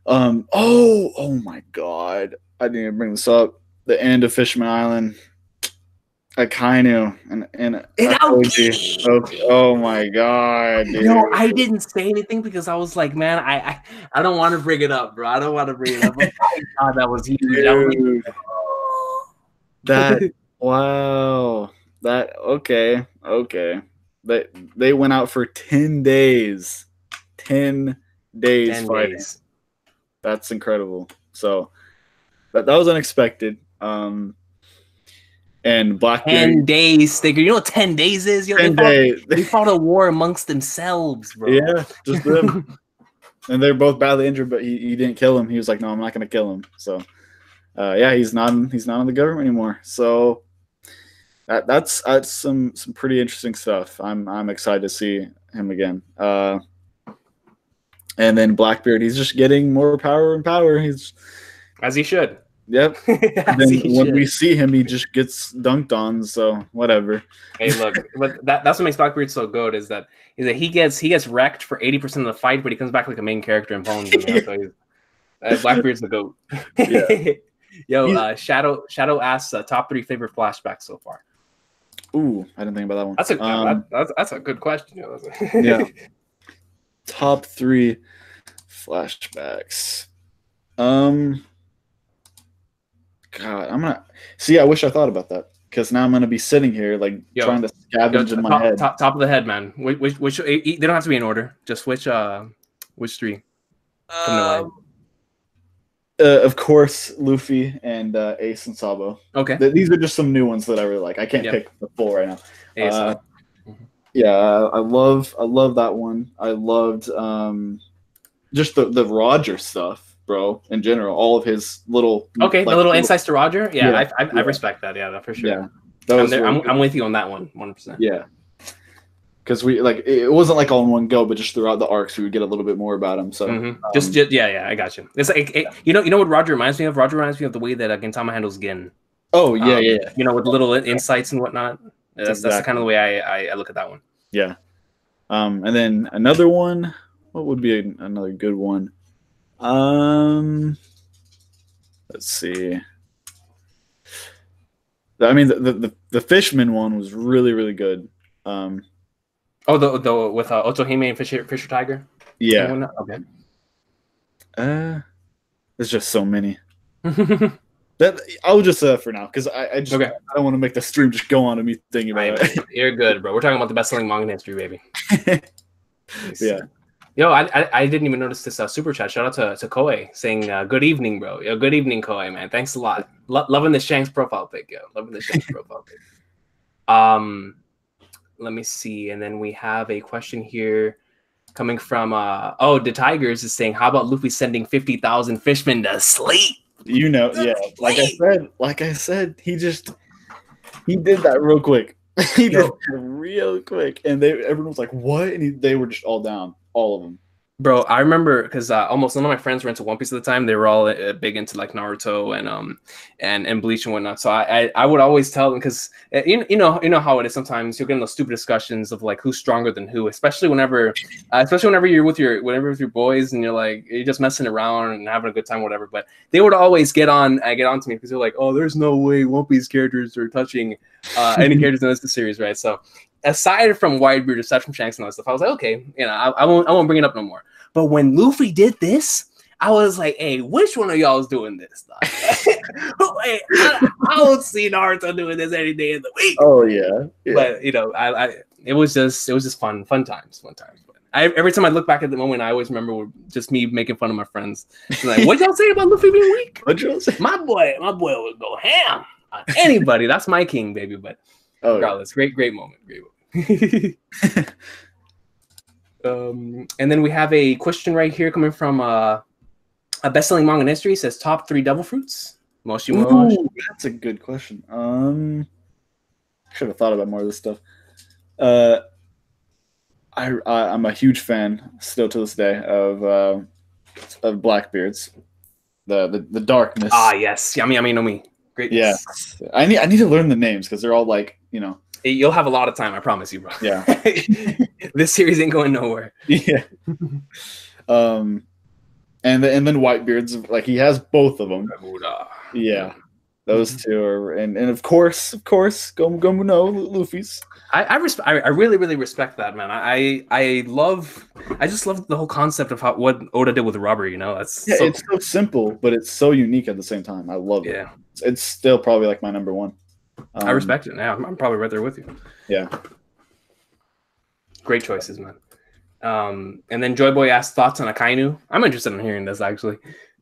oh my God. I didn't even bring this up. The end of Fishman Island. I kind of and oh my God, dude. No, I didn't say anything because I was like, man, I don't want to bring it up, bro. I don't want to bring it up. But God, that was huge. Dude. That wow. That okay. They went out for 10 days. 10 days 10 fighting. days. That's incredible. So that was unexpected. And Blackbeard 10 days, Sticker. You know what 10 days is? 10 days. They fought a war amongst themselves, bro. Yeah, just them. And they're both badly injured, but he didn't kill him. He was like, no, I'm not gonna kill him. So yeah, he's not in the government anymore. So that's some pretty interesting stuff. I'm excited to see him again. And then Blackbeard, he's just getting more power and power. He's as he should. Yep. Then when we see him, he just gets dunked on. So whatever. Hey, look, but that's what makes Blackbeard so good is that he gets wrecked for 80% of the fight, but he comes back like a main character and phones him. So Blackbeard's the GOAT. Yeah. Yo, Shadow asks top 3 favorite flashbacks so far. Ooh, I didn't think about that one. That's a good question. Yeah. Top 3 flashbacks. God, I'm gonna see. I wish I thought about that because now I'm gonna be sitting here like trying to scavenge in my head. Top of the head, man. Which they don't have to be in order. Just which 3 come to mind. Of course, Luffy and Ace and Sabo. Okay, these are just some new ones that I really like. I can't pick the full right now. Ace. Yeah, I love that one. I loved just the Roger stuff. Bro, in general, all of his little the little insights to Roger. Yeah, I respect that. Yeah, for sure. Yeah, I'm with you on that one, 100%. Yeah, because we it wasn't like all in one go, but just throughout the arcs, we would get a little bit more about him. So I got you. It's like you know what Roger reminds me of. Roger reminds me of the way that Gintama handles Gin. Oh yeah. You know, with the little insights and whatnot. That's the kind of the way I look at that one. Yeah. And then another one. What would be another good one? Let's see. I mean, the Fishman one was really, really good. Oh, the with Otohime and Fisher Tiger. Yeah. Okay. There's just so many. That I'll just say that for now because I just I don't want to make the stream just go on to me thinking about it. You're good, bro. We're talking about the best-selling manga in history, baby. Yeah. Yo, I didn't even notice this super chat. Shout out to Koei saying good evening, bro. Yo, good evening, Koei, man. Thanks a lot. Loving the Shanks profile pic, yo. Loving the Shanks profile pic. Let me see, and then we have a question here coming from the Tigers is saying, how about Luffy sending 50,000 fishmen to sleep? You know, yeah. Like I said, he did that real quick. He did it real quick, and everyone was like, "What?" And they were just all down, all of them. Bro, I remember because almost none of my friends were into One Piece at the time. They were all big into like Naruto and Bleach and whatnot. So I would always tell them because you know how it is. Sometimes you'll get in those stupid discussions of like who's stronger than who, especially whenever you're with your boys and you're just messing around and having a good time, whatever. But they would always get on to me because they're like, oh, there's no way One Piece characters are touching any characters in this series, right? So aside from Whitebeard, aside from Shanks and all that stuff, I was like, okay, I won't bring it up no more. But when Luffy did this, I was like, hey, which one of y'all is doing this? Hey, I don't see Naruto doing this any day of the week. Oh yeah. But it was just fun times. But every time I look back at the moment, I always remember just me making fun of my friends. Like, what y'all say about Luffy being weak? What y'all say? My boy would go ham on anybody. That's my king, baby. But regardless, great moment. And then we have a question right here coming from a best-selling manga in history. It says top 3 devil fruits. Ooh, that's a good question. Should have thought about more of this stuff. I'm a huge fan still to this day of Blackbeard's. The darkness. Ah, yes. Yummy no mi. Great. Yeah. I need to learn the names because they're all like, You'll have a lot of time, I promise you, bro. Yeah. This series ain't going nowhere. Yeah. And then Whitebeard's like he has both of them. Yeah. Those two are and of course Gomu no Luffy's. I really respect that, man. I just love the whole concept of what Oda did with Rubber, That's it's so simple, but it's so unique at the same time. I love it. Yeah. It's still probably like my number one. I respect it. Yeah, I'm probably right there with you. Yeah. Great choices, man. And then Joy Boy asked thoughts on Akainu. I'm interested in hearing this actually.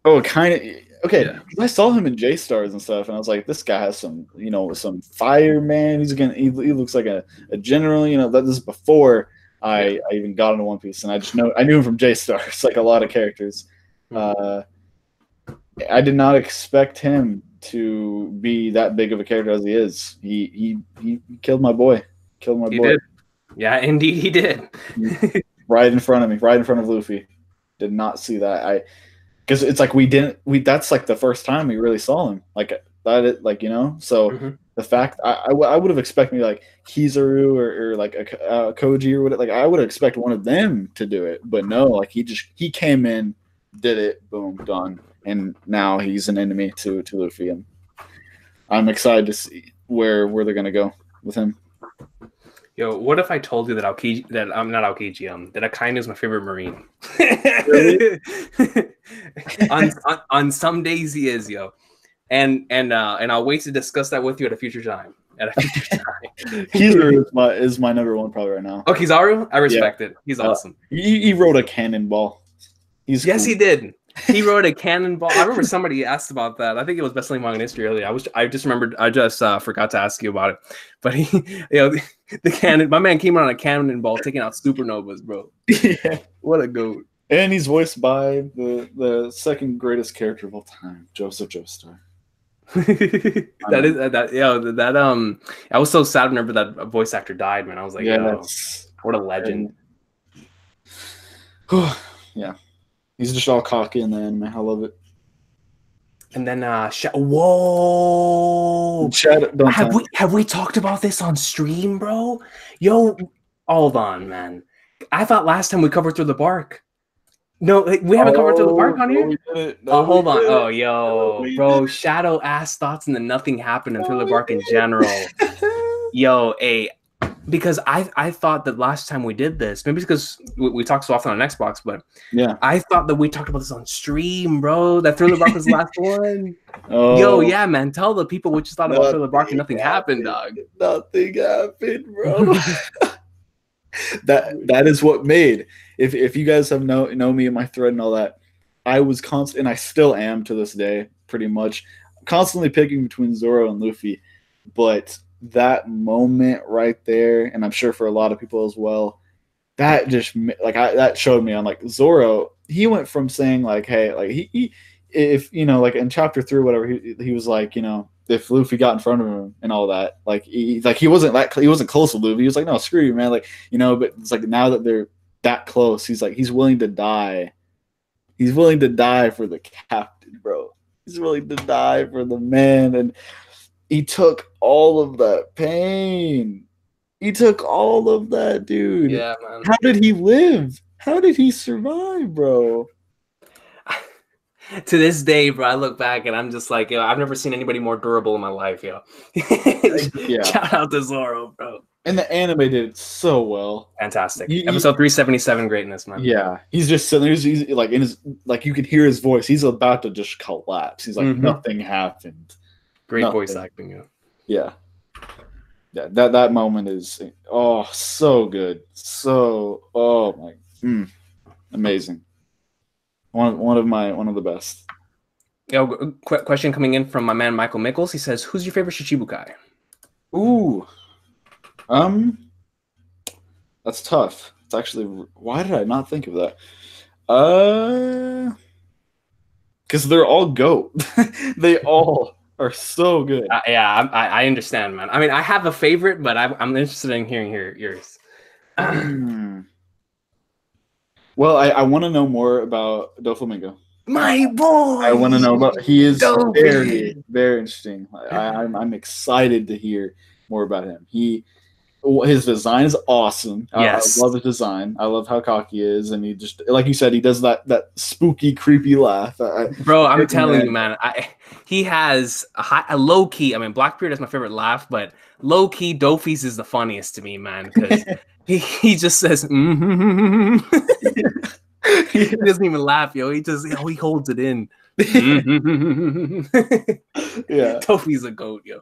Oh, kind of. Okay, yeah. I saw him in J Stars and stuff, and I was like, this guy has some, some fire, man. He looks like a general. This is before I even got into One Piece, and I knew him from J Stars, like a lot of characters. I did not expect him to be that big of a character as he is. He killed my boy. He did. Yeah, indeed he did. Right in front of me, right in front of Luffy. Did not see that. Because it's like that's like the first time we really saw him. Like that, So the fact I would have expected like Kizaru or like a Koji or whatever. Like I would have expected one of them to do it, but no. Like he came in, did it, boom, done, and now he's an enemy to Luffy, and I'm excited to see where they're gonna go with him. Yo, what if I told you that that Akainu is my favorite Marine? Really? on some days he is, yo. And I'll wait to discuss that with you at a future time. Kizaru is my number one probably right now. Oh, Kizaru? I respect it. He's awesome. He wrote a cannonball. Yes, cool. He did. He wrote a cannonball. I remember somebody asked about that. I think it was best-selling manga in history earlier. I just forgot to ask you about it. But the cannon. My man came on a cannonball, taking out supernovas, bro. Yeah, what a goat. And he's voiced by the second greatest character of all time, Joseph Joestar. I was so sad whenever that voice actor died, man. I was like, what a legend. Yeah. He's just all cocky in the anime. I love it. And then, whoa! Have we talked about this on stream, bro? Yo, hold on, man. I thought last time we covered Through the Bark. No, we haven't covered Thriller Bark on here. We didn't. Oh, hold on. Oh, No, yo, we bro, didn't. Shadow ass thoughts and then nothing happened in No, Thriller we Bark in didn't. general. Yo, hey, because I thought that last time we did this, maybe because we talked so often on Xbox, but Yeah. I thought that we talked about this on stream, bro. That Thriller Bark was the last one. Oh, Yo, yeah, man. Tell the people what you thought about Thriller Bark and nothing happened, dog. Nothing happened, bro. that is what made. If you guys have know me and my thread and all that, I was constant, and I still am to this day, pretty much constantly picking between Zoro and Luffy. But that moment right there, and I'm sure for a lot of people as well, that just that showed me on like Zoro. He went from saying like, hey, like he if you know, like in chapter 3 or whatever, he was like, you know, if Luffy got in front of him and all that, like he wasn't close to Luffy. He was like, no, screw you, man, like, you know. But it's like now that they're that close, he's like, he's willing to die. He's willing to die for the captain, bro. He's willing to die for the man, and he took all of that pain. He took all of that, dude. Yeah, man. How did he live? How did he survive, bro? To this day, bro, I look back and I'm just like, yo, I've never seen anybody more durable in my life, yo. Yeah. Shout out to Zoro, bro. And the anime did it so well. Fantastic. Episode 377 greatness, man. Yeah. He's just sitting there, he's like in his, like you can hear his voice. He's about to just collapse. He's like, nothing happened. Great voice acting, yeah. Yeah. Yeah, that moment is so good. So amazing. One of the best. Yo, question coming in from my man Michael Mickles. He says, "Who's your favorite Shichibukai?" Ooh, that's tough. It's actually, why did I not think of that? Because they're all GOAT. They all are so good. Yeah, I understand, man. I mean, I have a favorite, but I'm interested in hearing yours. Well, I want to know more about Doflamingo. My boy. I want to know about. He is very, very interesting. I'm excited to hear more about him. His design is awesome. Yes. I love his design. I love how cocky he is, and he just, like you said, he does that spooky, creepy laugh. Bro, I'm telling you, man. He has a low key. I mean, Blackbeard is my favorite laugh, but low key, Dofi's is the funniest to me, man, because he just says, he doesn't even laugh, yo. He holds it in. Yeah, Dofi's a GOAT, yo.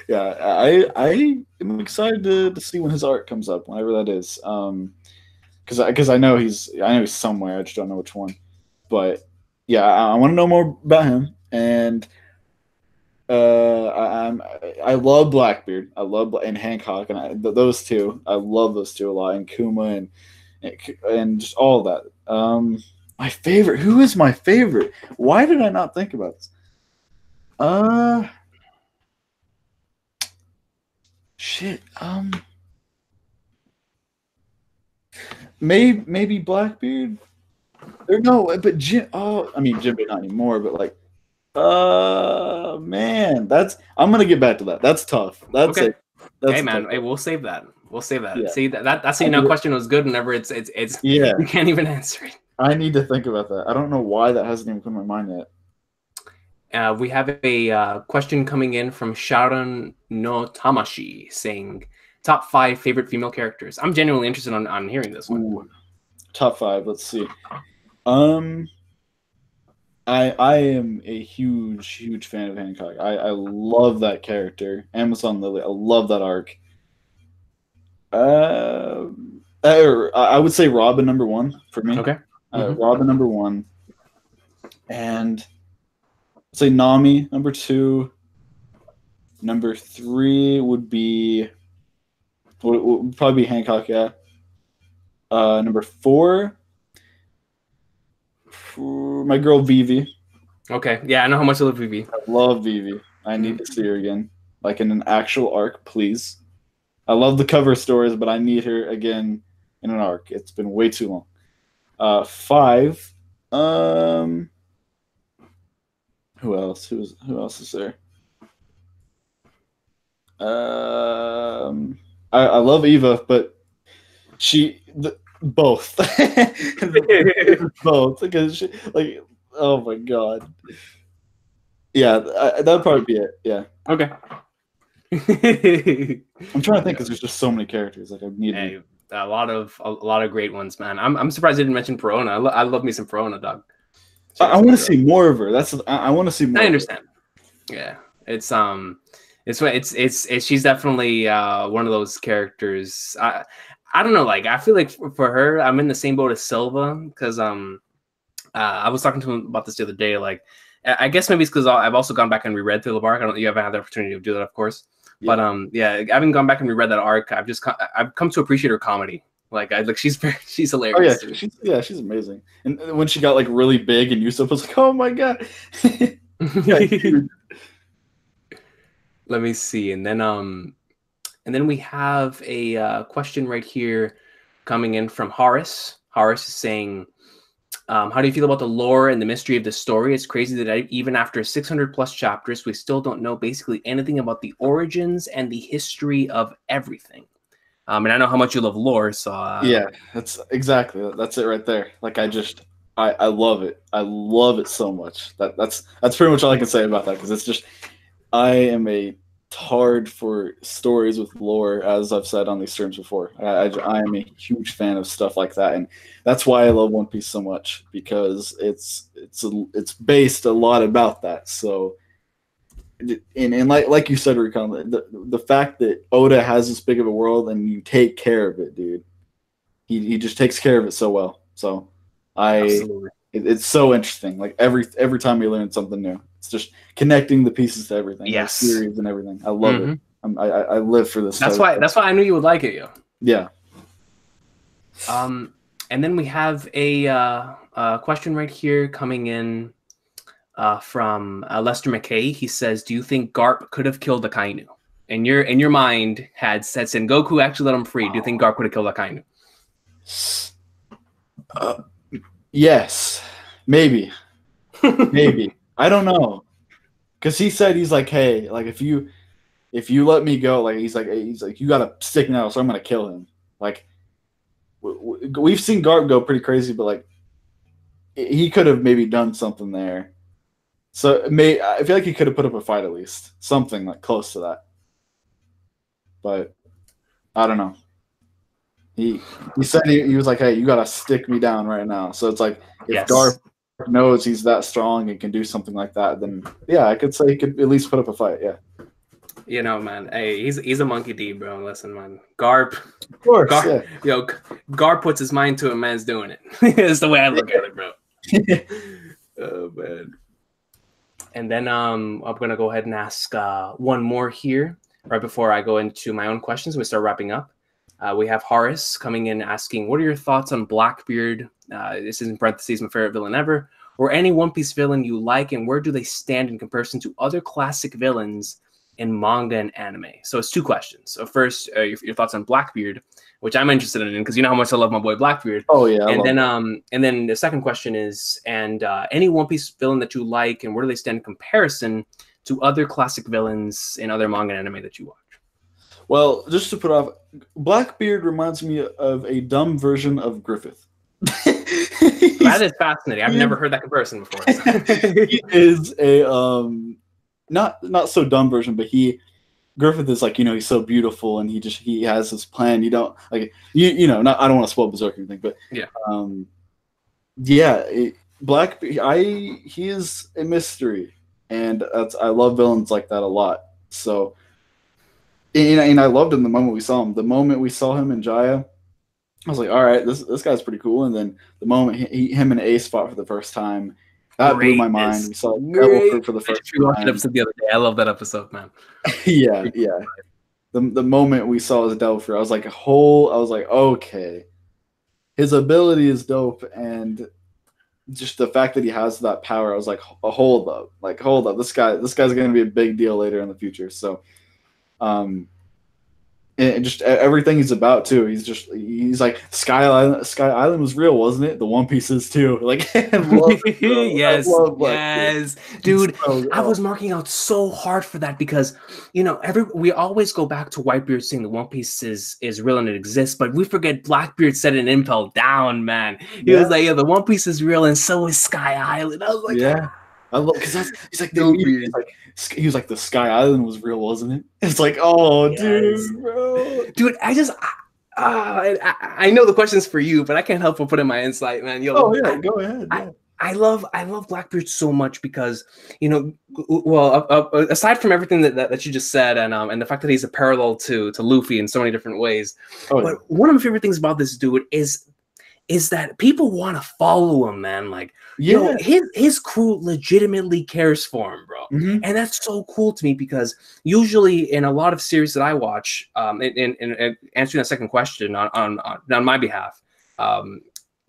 Yeah, I am excited to see when his art comes up, whenever that is. Because I know he's somewhere. I just don't know which one. But yeah, I want to know more about him. And I love Blackbeard. I love and Hancock, and those two. I love those two a lot. And Kuma and just all of that. My favorite. Who is my favorite? Why did I not think about this? Shit. Maybe Blackbeard. Or no, but Jim. Oh, I mean Jimmy not anymore. But like, man, I'm gonna get back to that. That's tough. That's okay. it. That's hey man, hey, we'll save that. We'll save that. Yeah. See that's how you know question was good whenever it's yeah. You can't even answer it. I need to think about that. I don't know why that hasn't even come to my mind yet. We have a question coming in from Sharon no Tamashi saying top 5 favorite female characters. I'm genuinely interested on hearing this one. Ooh. Top 5. Let's see. I am a huge fan of Hancock. I love that character. Amazon Lily. I love that arc. I would say Robin number 1 for me. Okay. Robin number 1. And I'd say Nami number 2. Number 3 would probably be Hancock, yeah. Number 4, my girl Vivi. Okay, yeah, I know how much you love Vivi. I love Vivi. I need to see her again, like in an actual arc, please. I love the cover stories, but I need her again in an arc. It's been way too long. 5. Who else? Who else is there? I love Eva, but Both. Both. Because like, oh my god. Yeah, that would probably be it. Yeah. Okay. I'm trying to think because there's just so many characters. Like I need a lot of great ones, man. I'm surprised I didn't mention Perona. I love me some Perona, dog. I want to see more of her. I want to see more. I understand. Yeah, it's she's definitely one of those characters. I don't know. Like I feel like for her, I'm in the same boat as Silva because I was talking to him about this the other day. Like I guess maybe it's because I've also gone back and reread through the arc. I don't. You haven't had the opportunity to do that, of course. Yeah. But yeah, having gone back and reread that arc, I've come to appreciate her comedy. Like she's hilarious. Oh yeah, she's amazing. And when she got like really big, and Yusuf was like, "Oh my god." Let me see, and then we have a question right here coming in from Horace. Horace is saying, how do you feel about the lore and the mystery of the story? It's crazy that even after 600 plus chapters, we still don't know basically anything about the origins and the history of everything. And I know how much you love lore, so yeah, that's it right there. Like I love it. I love it so much. That's pretty much all I can say about that because it's just I am a tard for stories with lore, as I've said on these streams before. I am a huge fan of stuff like that, and that's why I love One Piece so much because it's based a lot about that. So, and like you said, Recon, the fact that Oda has this big of a world and you take care of it, dude. He just takes care of it so well. So it's so interesting. Like every time you learn something new, it's just connecting the pieces to everything. Yes, like series and everything. I love it. I live for this. That's why I knew you would like it, yo. Yeah. And then we have a question right here coming in from Lester McKay. He says, "Do you think Garp could have killed Akainu?" In your mind had said Sengoku actually let him free. Do you think Garp could have killed Akainu? Yes, maybe. Maybe. I don't know. Because he said he's like, hey, like if you let me go, like he's like you gotta stick now, so I'm gonna kill him. Like we've seen Garp go pretty crazy, but like he could have maybe done something there. So I feel like he could have put up a fight at least, something like close to that. But I don't know. He said he was like, hey, you gotta stick me down right now. So it's like if Garp knows he's that strong and can do something like that, then yeah, I could say he could at least put up a fight. Yeah. You know, man. Hey, he's a monkey D, bro. Listen, man. Garp, of course, yeah. Yo, Garp puts his mind to it, man's doing it. It's the way I look at it, bro. Oh man. And then I'm gonna go ahead and ask one more here right before I go into my own questions. We start wrapping up. We have Horace coming in asking, what are your thoughts on Blackbeard? This is in parentheses, my favorite villain ever. Or any One Piece villain you like, and where do they stand in comparison to other classic villains in manga and anime? So it's two questions. So first, your thoughts on Blackbeard, which I'm interested in because you know how much I love my boy Blackbeard. Oh yeah. And then the second question is, any One Piece villain that you like, and where do they stand in comparison to other classic villains in other manga and anime that you watch? Well, just to put off, Blackbeard reminds me of a dumb version of Griffith. That is fascinating. I've never heard that comparison before. He is a not so dumb version, but Griffith is like, he's so beautiful and he has his plan. You don't like I don't want to spoil Berserk or anything, but Blackbeard, he is a mystery, and I love villains like that a lot. So. And I loved him the moment we saw him. The moment we saw him in Jaya, I was like, all right, this guy's pretty cool. And then the moment him and Ace fought for the first time, that blew my mind. We saw Devil Fruit for the first time. I episode the other day. I love that episode, man. Yeah. The moment we saw his Devil Fruit, I was like, okay. His ability is dope, and just the fact that he has that power, I was like, hold up. This guy's gonna be a big deal later in the future. So and just everything he's about too. He's like Sky Island was real, wasn't it? The One Pieces too. Like I love it, bro. I Yes, love Blackbeard. yes, dude. So, I was marking out so hard for that because we always go back to Whitebeard saying the One Piece is real and it exists, but we forget Blackbeard said in Impel Down, man. He was like, yeah, the One Piece is real and so is Sky Island. I was like, yeah. I love because he's like he was like the Sky Island was real, wasn't it? It's like, oh, yes. dude, bro. Dude, I know the question's for you, but I can't help but put in my insight, man. Yo, oh yeah, go ahead. Yeah. I love Blackbeard so much because aside from everything that you just said and the fact that he's a parallel to Luffy in so many different ways, but one of my favorite things about this dude is that people want to follow him, man. Like, his crew legitimately cares for him, bro. And that's so cool to me because usually in a lot of series that I watch, in answering that second question on my behalf,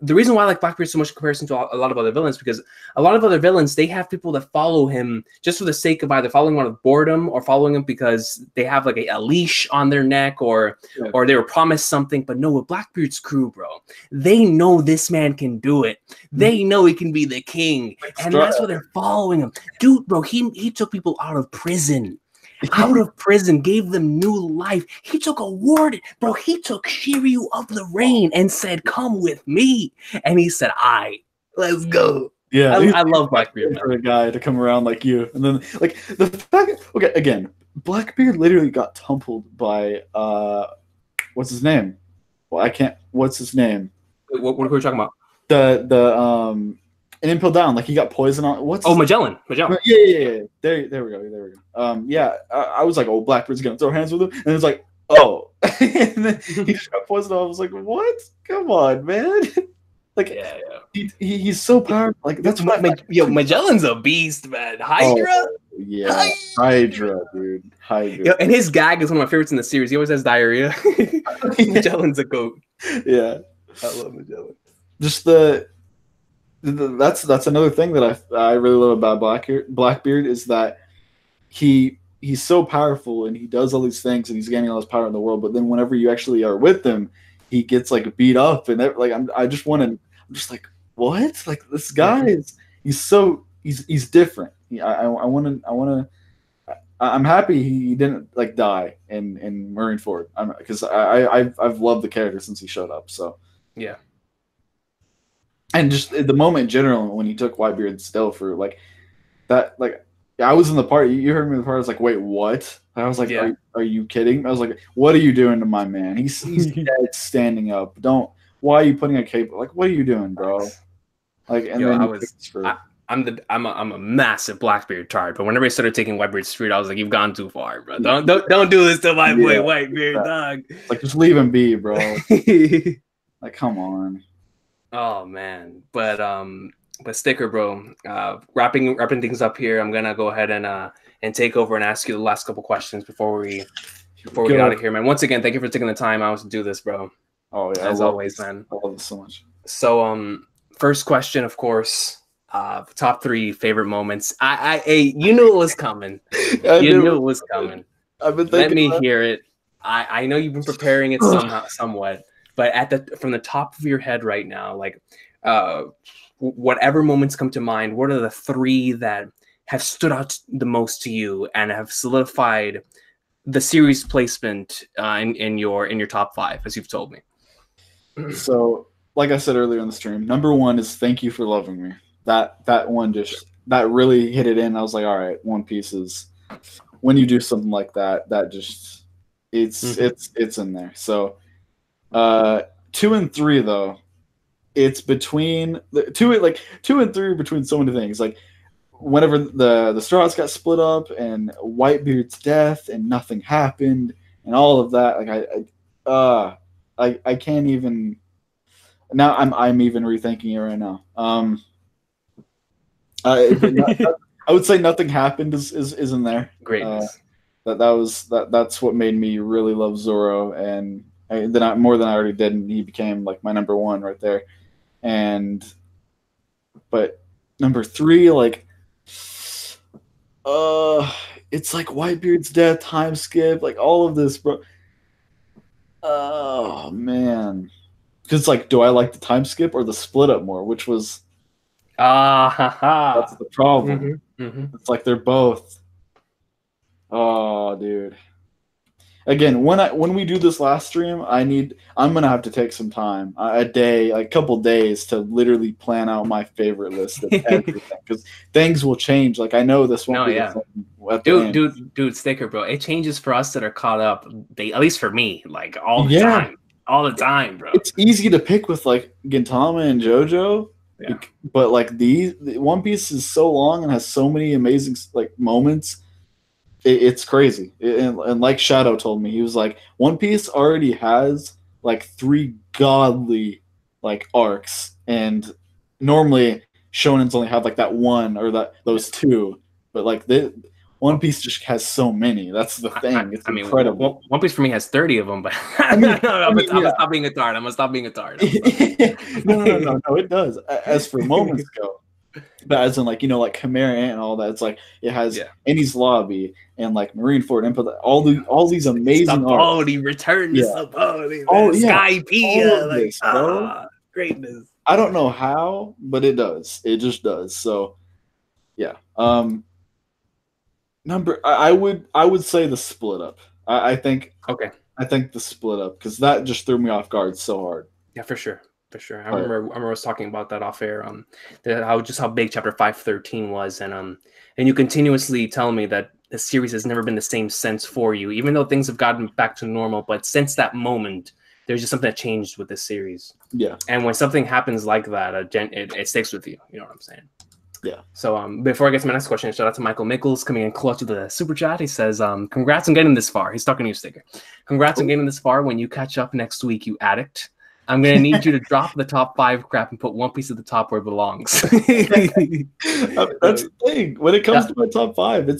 the reason why I like Blackbeard so much in comparison to a lot of other villains, because a lot of other villains, they have people that follow him just for the sake of either following him out of boredom or following him because they have like a leash on their neck or they were promised something. But no, with Blackbeard's crew, bro, they know this man can do it. They know he can be the king. And that's why they're following him. Dude, bro, he took people out of prison. Gave them new life. He took a warden, bro. He took Shiryu of the Rain and said, "Come with me." And he said, let's go." Yeah, I love Blackbeard for a guy to come around like you, and then like the fact. Okay, again, Blackbeard literally got tumbled by what's his name? Well, I can't. What's his name? What are we talking about? The an Impel Down, like he got poison on. Magellan. Yeah. There we go. Yeah, I was like, oh, Blackbeard's gonna throw hands with him, and it's like, oh, and then he just got poisoned. I was like, what? Come on, man. Like, he's so powerful. Like that's Magellan's a beast, man. Hydra. Oh, yeah, Hydra, dude. Hydra. And his gag is one of my favorites in the series. He always has diarrhea. Magellan's a goat. Yeah, I love Magellan. Just that's another thing that I really love about Blackbeard is that he's so powerful and he does all these things and he's gaining all this power in the world. But then whenever you actually are with him, he gets like beat up and like I'm just like, what? Like this guy he's different. I'm happy he didn't like die in Marineford. Because I've loved the character since he showed up. So yeah. And just the moment in general when he took Whitebeard still for like that, like I was in the part. You heard me in the part. I was like, wait, what? I was like, are you kidding? I was like, what are you doing to my man? He's dead standing up. Why are you putting a cape? Like, what are you doing, bro? Like, and then I'm a massive Blackbeard tard, but whenever he started taking Whitebeard's spirit, I was like, you've gone too far, bro. Don't do this to my boy Whitebeard, dog. Like, just leave him be, bro. Like, come on. Oh man, but Sticker, bro. Wrapping things up here. I'm gonna go ahead and take over and ask you the last couple questions before we get out of here, man. Once again, thank you for taking the time out to do this, bro. Oh yeah, as always, man. I love this so much. So first question, of course. Top 3 favorite moments. You knew it was coming. You knew it was coming. I've been thinking. Let me hear it. I know you've been preparing it somewhat. But from the top of your head right now, like whatever moments come to mind, what are the 3 that have stood out the most to you and have solidified the series placement in your top 5, as you've told me? So, like I said earlier in the stream, number 1 is "Thank You for Loving Me." That one that really hit it in. I was like, all right, One Piece is when you do something like that just it's in there. So. 2 and 3 though, it's between the 2 and 3 are between so many things. Like whenever the straws got split up and Whitebeard's death and nothing happened and all of that. Like I can't even. Now I'm even rethinking it right now. I would say nothing happened is in there. Greatness. That's what made me really love Zoro and. Then more than I already did, and he became like my number 1 right there. But number 3, like, it's like Whitebeard's death, time skip, like all of this, bro. Oh man, because like, do I like the time skip or the split up more? Which was Ah, ha, that's ha. the problem. Mm-hmm. It's like they're both. Oh, dude. Again, when we do this last stream, I'm gonna have to take some time, a day, like a couple days, to literally plan out my favorite list of everything because things will change. Like I know this won't No, be the yeah. same at the Dude, end. dude, sticker, bro. It changes for us that are caught up. At least for me, like Yeah, all the time, bro. it's easy to pick with like Gintama and JoJo, Yeah. but like the One Piece is so long and has so many amazing like moments. It's crazy. And like Shadow told me, he was like, One Piece already has like three godly like arcs, and normally shonens only have like that one or those two, but like the One Piece just has so many. That's the thing. It's I mean, incredible. One Piece for me has 30 of them, but I mean, I'm gonna stop being a tard. I'm gonna stop being a tard. no, it does. As for moments go, but as in like like Chimera Ant and all that, it's like it has Ennie's Lobby and like Marineford, Impel, all these amazing arcs. Sabaody, Return to Sabaody, Oh yeah, Skypiea, like this, bro. Greatness. I don't know how, but it does. It just does. So yeah. I would say the split up. I think the split up because that just threw me off guard so hard. Yeah, for sure. I remember us talking about that off air. How big chapter 513 was, and you continuously tell me that the series has never been the same since for you, even though things have gotten back to normal. But since that moment, there's just something that changed with this series. Yeah. And when something happens like that, it sticks with you. You know what I'm saying? Yeah. So before I get to my next question, shout out to Michael Mickles coming in clutch with the super chat. He says, congrats on getting this far. He's talking to you, Sticker. Congrats on getting this far. When you catch up next week, you addict. I'm going to need you to drop the top 5 crap and put One Piece at the top where it belongs. That's the thing. When it comes to my top 5,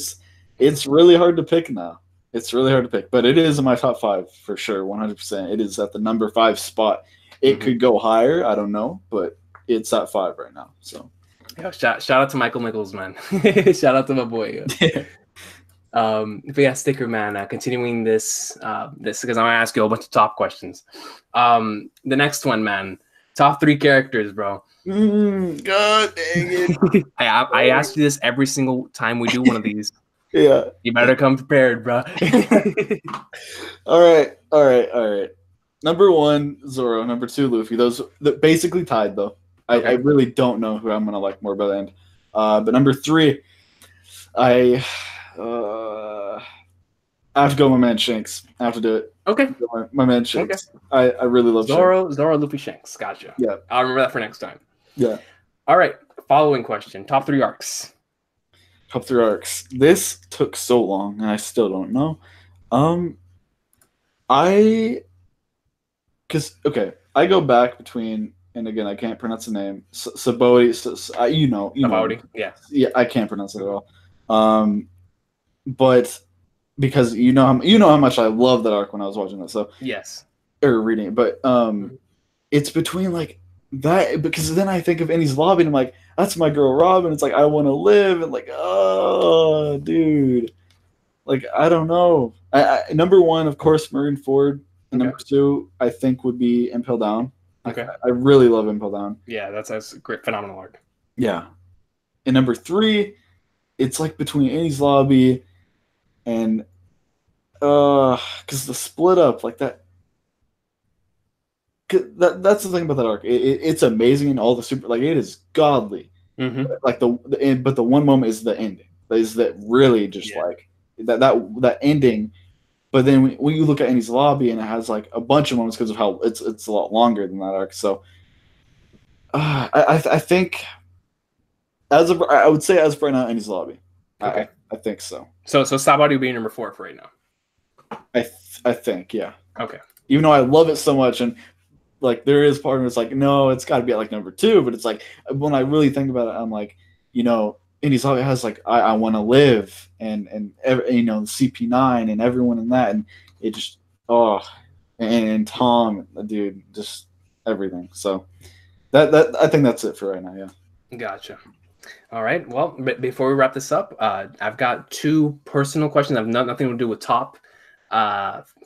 it's really hard to pick now. It's really hard to pick, but it is in my top 5 for sure, 100%. It is at the number 5 spot. It could go higher, I don't know, but it's at 5 right now. So, yeah, shout out to Michael Mickles, man. Shout out to my boy. But yeah, Sticker, man, continuing this because I'm gonna ask you a bunch of top questions. The next one, man, top 3 characters, bro. God dang it. I ask you this every single time we do one of these. Yeah, you better come prepared, bro. all right. Number 1, Zoro. Number 2, Luffy. Those basically tied though. I really don't know who I'm gonna like more by the end. But number 3, I have to go my man Shanks. I have to do it. Okay. My man Shanks. Okay. I really love Zoro, Luffy, Shanks. Gotcha. Yeah. I'll remember that for next time. Yeah. All right. Following question. Top 3 arcs. Top 3 arcs. This took so long, and I still don't know. I go back between, and again, I can't pronounce the name. Sabaody. Sabaody. Yeah. Yeah, I can't pronounce it at all. But because you know how much I love that arc when I was watching it. So yes, or reading it, but it's between like that, because then I think of Ennie's Lobby and I'm like, that's my girl Robin. It's like I want to live, and like, oh, dude, like I don't know. Number 1, of course, Marineford, and number 2, I think would be Impel Down. Okay, I really love Impel Down. Yeah, that's a great, phenomenal arc. Yeah, and number 3, it's like between Ennie's Lobby and because the split up like that. That's the thing about that arc. It's amazing and all the super, like, it is godly. Like but the one moment is the ending. Is that really just like that ending? But then when you look at Ennie's Lobby, and it has like a bunch of moments because of how it's a lot longer than that arc. So I think I would say as of right now, Ennie's Lobby. Okay. I think so. So Sabaody would be number 4 for right now. I think, yeah. Okay. Even though I love it so much, and like there is part of it's like, no, it's got to be at like number 2. But it's like when I really think about it, I'm like, Ennie's Lobby has like I Want to Live and CP9 and everyone in that, and it just and Tom, dude, just everything. So that I think that's it for right now. Yeah. Gotcha. All right. Well, before we wrap this up, I've got 2 personal questions that have nothing to do with top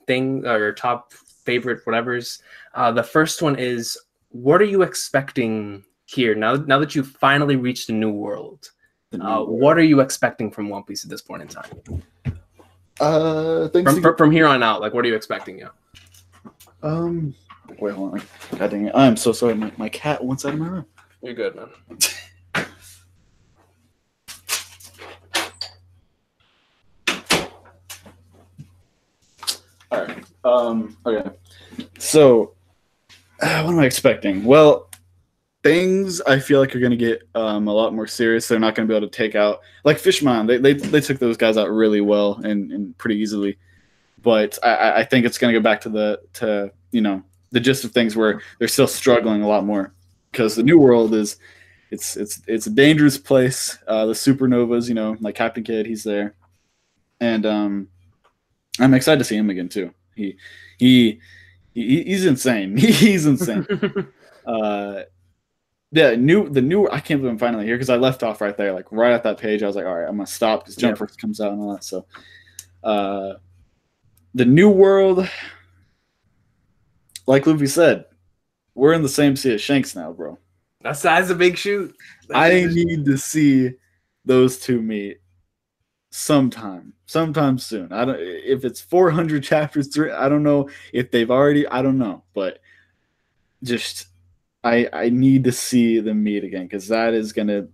thing or top favorite whatevers. The first one is, what are you expecting here now that you've finally reached a new world? What are you expecting from One Piece at this point in time? From here on out, like, what are you expecting? Yeah. Wait, hold on. God dang it! I'm so sorry. My cat wants out of my room. You're good, man. All right. Okay. So, what am I expecting? Well, things I feel like are going to get a lot more serious. They're not going to be able to take out, like Fishman Island. They took those guys out really well and pretty easily. But I think it's going to go back to the gist of things where they're still struggling a lot more, because the New World is it's a dangerous place. The supernovas, like Captain Kidd, he's there, and I'm excited to see him again too. He's insane. He's insane. The new I can't believe I'm finally here, because I left off right there, like right at that page. I was like, all right, I'm gonna stop because Jump Force comes out and all that. So, the New World, like Luffy said, we're in the same sea as Shanks now, bro. That's a big shoot. I need to see those two meet sometime soon. I don't, if it's 400 chapters through, I don't know if they've already, I don't know, but just I need to see them meet again, because that's gonna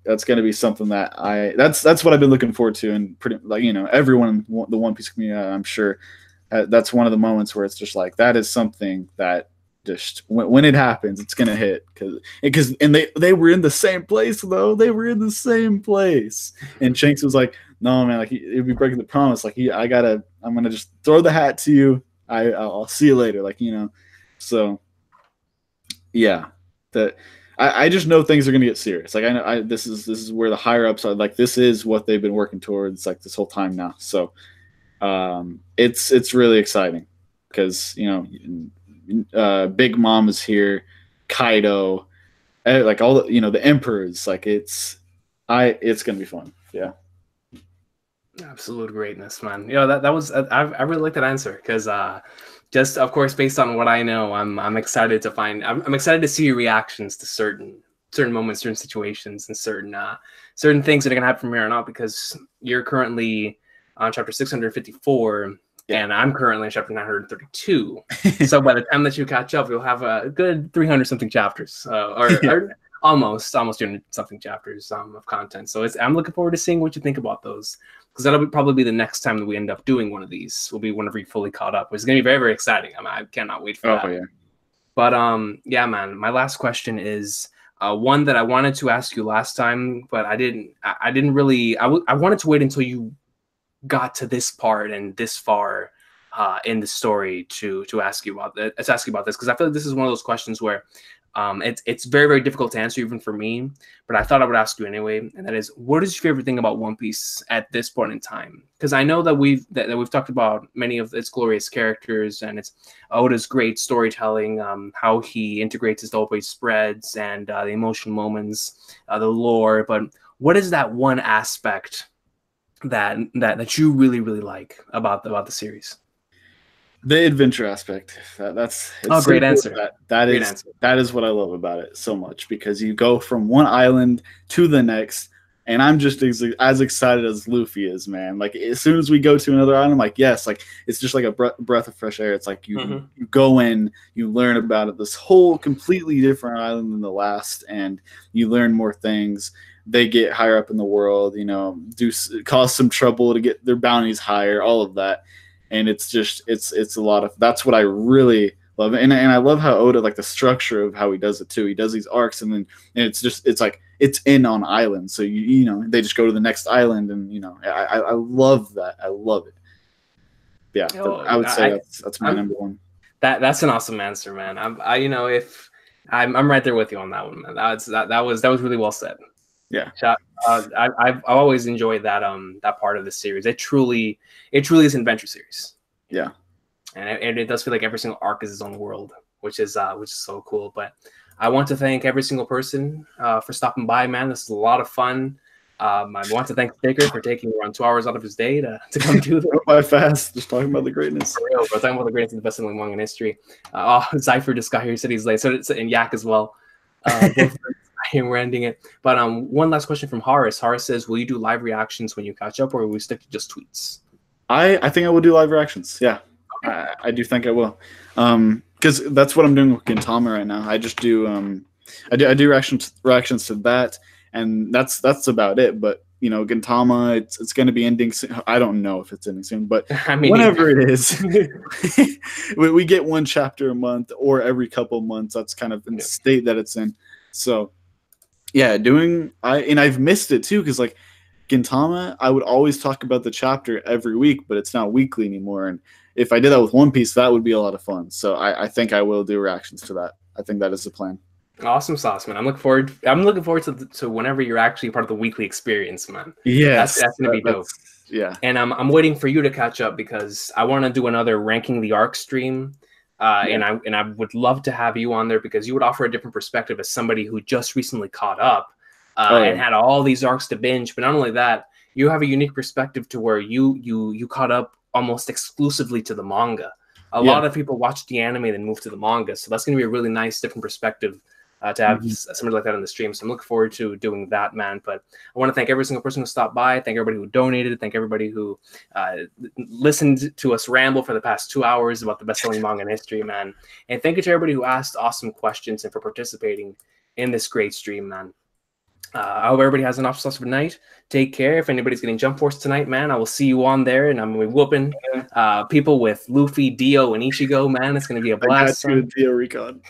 be something that that's what I've been looking forward to, and pretty, like, everyone in the One Piece community, I'm sure, that's one of the moments where it's just like, that is something that just when it happens, it's gonna hit, because they were in the same place though. They were in the same place, and Shanks was like, no man, like it'd be breaking the promise. Like I'm gonna just throw the hat to you. I'll see you later. Like, so yeah, I just know things are gonna get serious. Like, I know this is where the higher ups are. Like, this is what they've been working towards, like, this whole time now. So it's really exciting, because Big Mom is here, Kaido, like all the emperors. Like, it's gonna be fun. Yeah. Absolute greatness, man. That was I really like that answer, because just, of course, based on what I know, I'm excited to I'm excited to see your reactions to certain moments, certain situations, and certain things that are gonna happen from here on out, because you're currently on chapter 654. Yeah. And I'm currently in chapter 932. So by the time that you catch up, you'll have a good 300 something chapters, or almost 300 something chapters of content. So I'm looking forward to seeing what you think about those, because that'll probably be the next time that we end up doing one of these. Will be whenever you're fully caught up, which is going to be very, very exciting. I cannot wait for that. Yeah. But yeah, man. My last question is one that I wanted to ask you last time, but I didn't really. I wanted to wait until you got to this part and this far in the story to ask you about this. Because I feel like this is one of those questions where it's very, very difficult to answer, even for me, but I thought I would ask you anyway. And that is, what is your favorite thing about One Piece at this point in time? Because I know that we've talked about many of its glorious characters, and it's Oda's great storytelling, how he integrates his double page spreads, and the emotional moments, the lore. But what is that one aspect that you really, really like about the series? The adventure aspect. That's great answer. That is what I love about it so much, because you go from one island to the next, and I'm just as excited as Luffy is, man. Like, as soon as we go to another island, I'm like, yes, like, it's just like a breath of fresh air. It's like you go in, you learn about it, this whole completely different island than the last, and you learn more things. They get higher up in the world, cause some trouble to get their bounties higher, all of that. And it's just, it's a lot of, that's what I really love. And I love how Oda, like, the structure of how he does it too. He does these arcs, and it's like, it's in on islands. So, they just go to the next island, and, I love that. I love it. Yeah. I would say that's my number one. That's an awesome answer, man. I'm right there with you on that one, man. That was really well said. Yeah, I've always enjoyed that part of the series. It truly is an adventure series. Yeah, and it does feel like every single arc is its own world, which is so cool. But I want to thank every single person for stopping by, man. This is a lot of fun. I want to thank Sticker for taking around 2 hours out of his day to come do this. By fast, just talking about the greatness. For real, bro. Talking about the greatest and the best-selling manga in history. Zypher just got here. He said he's late. So it's and Yak as well. Both here we're ending it. But one last question from Horace. Horace says, "Will you do live reactions when you catch up, or will we stick to just tweets?" I think I will do live reactions. Yeah, okay. I do think I will. Because that's what I'm doing with Gintama right now. I just do I do reactions to that, and that's about it. But you know, Gintama, it's going to be ending soon. I don't know if it's ending soon, but I mean, whenever it is, we get one chapter a month or every couple of months. That's kind of the state that it's in. So yeah, I've missed it too, because like Gintama, I would always talk about the chapter every week, but it's not weekly anymore. And if I did that with One Piece, that would be a lot of fun. So I think I will do reactions to that. I think that is the plan. Awesome sauce, man. I'm looking forward to whenever you're actually part of the weekly experience, man. Yes, that's gonna be dope. Yeah, and I'm waiting for you to catch up, because I want to do another ranking the arc stream. And I would love to have you on there, because you would offer a different perspective as somebody who just recently caught up and had all these arcs to binge. But not only that, you have a unique perspective to where you caught up almost exclusively to the manga. A lot of people watch the anime and then move to the manga, so that's going to be a really nice different perspective to have somebody like that on the stream. So I'm looking forward to doing that, man. But I want to thank every single person who stopped by, thank everybody who donated, thank everybody who listened to us ramble for the past 2 hours about the best-selling manga in history, man. And thank you to everybody who asked awesome questions and for participating in this great stream, man. I hope everybody has an awesome night. Take care. If anybody's getting Jump Force tonight, man, I will see you on there, and I'm going to be whooping people with Luffy, Dio, and Ichigo, man. It's going to be a blast. I got you, Dio Recon.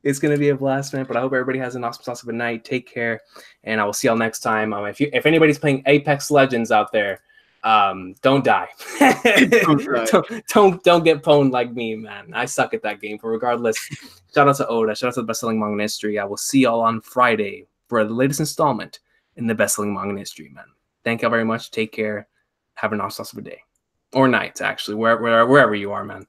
It's going to be a blast, man. But I hope everybody has an awesome night. Take care, and I will see y'all next time. If anybody's playing Apex Legends out there, don't die. don't get pwned like me, man. I suck at that game. But regardless, shout out to Oda. Shout out to the best-selling manga in history. I will see y'all on Friday for the latest installment in the best-selling manga in history, man. Thank y'all very much. Take care. Have an awesome day. Or night, actually, wherever you are, man.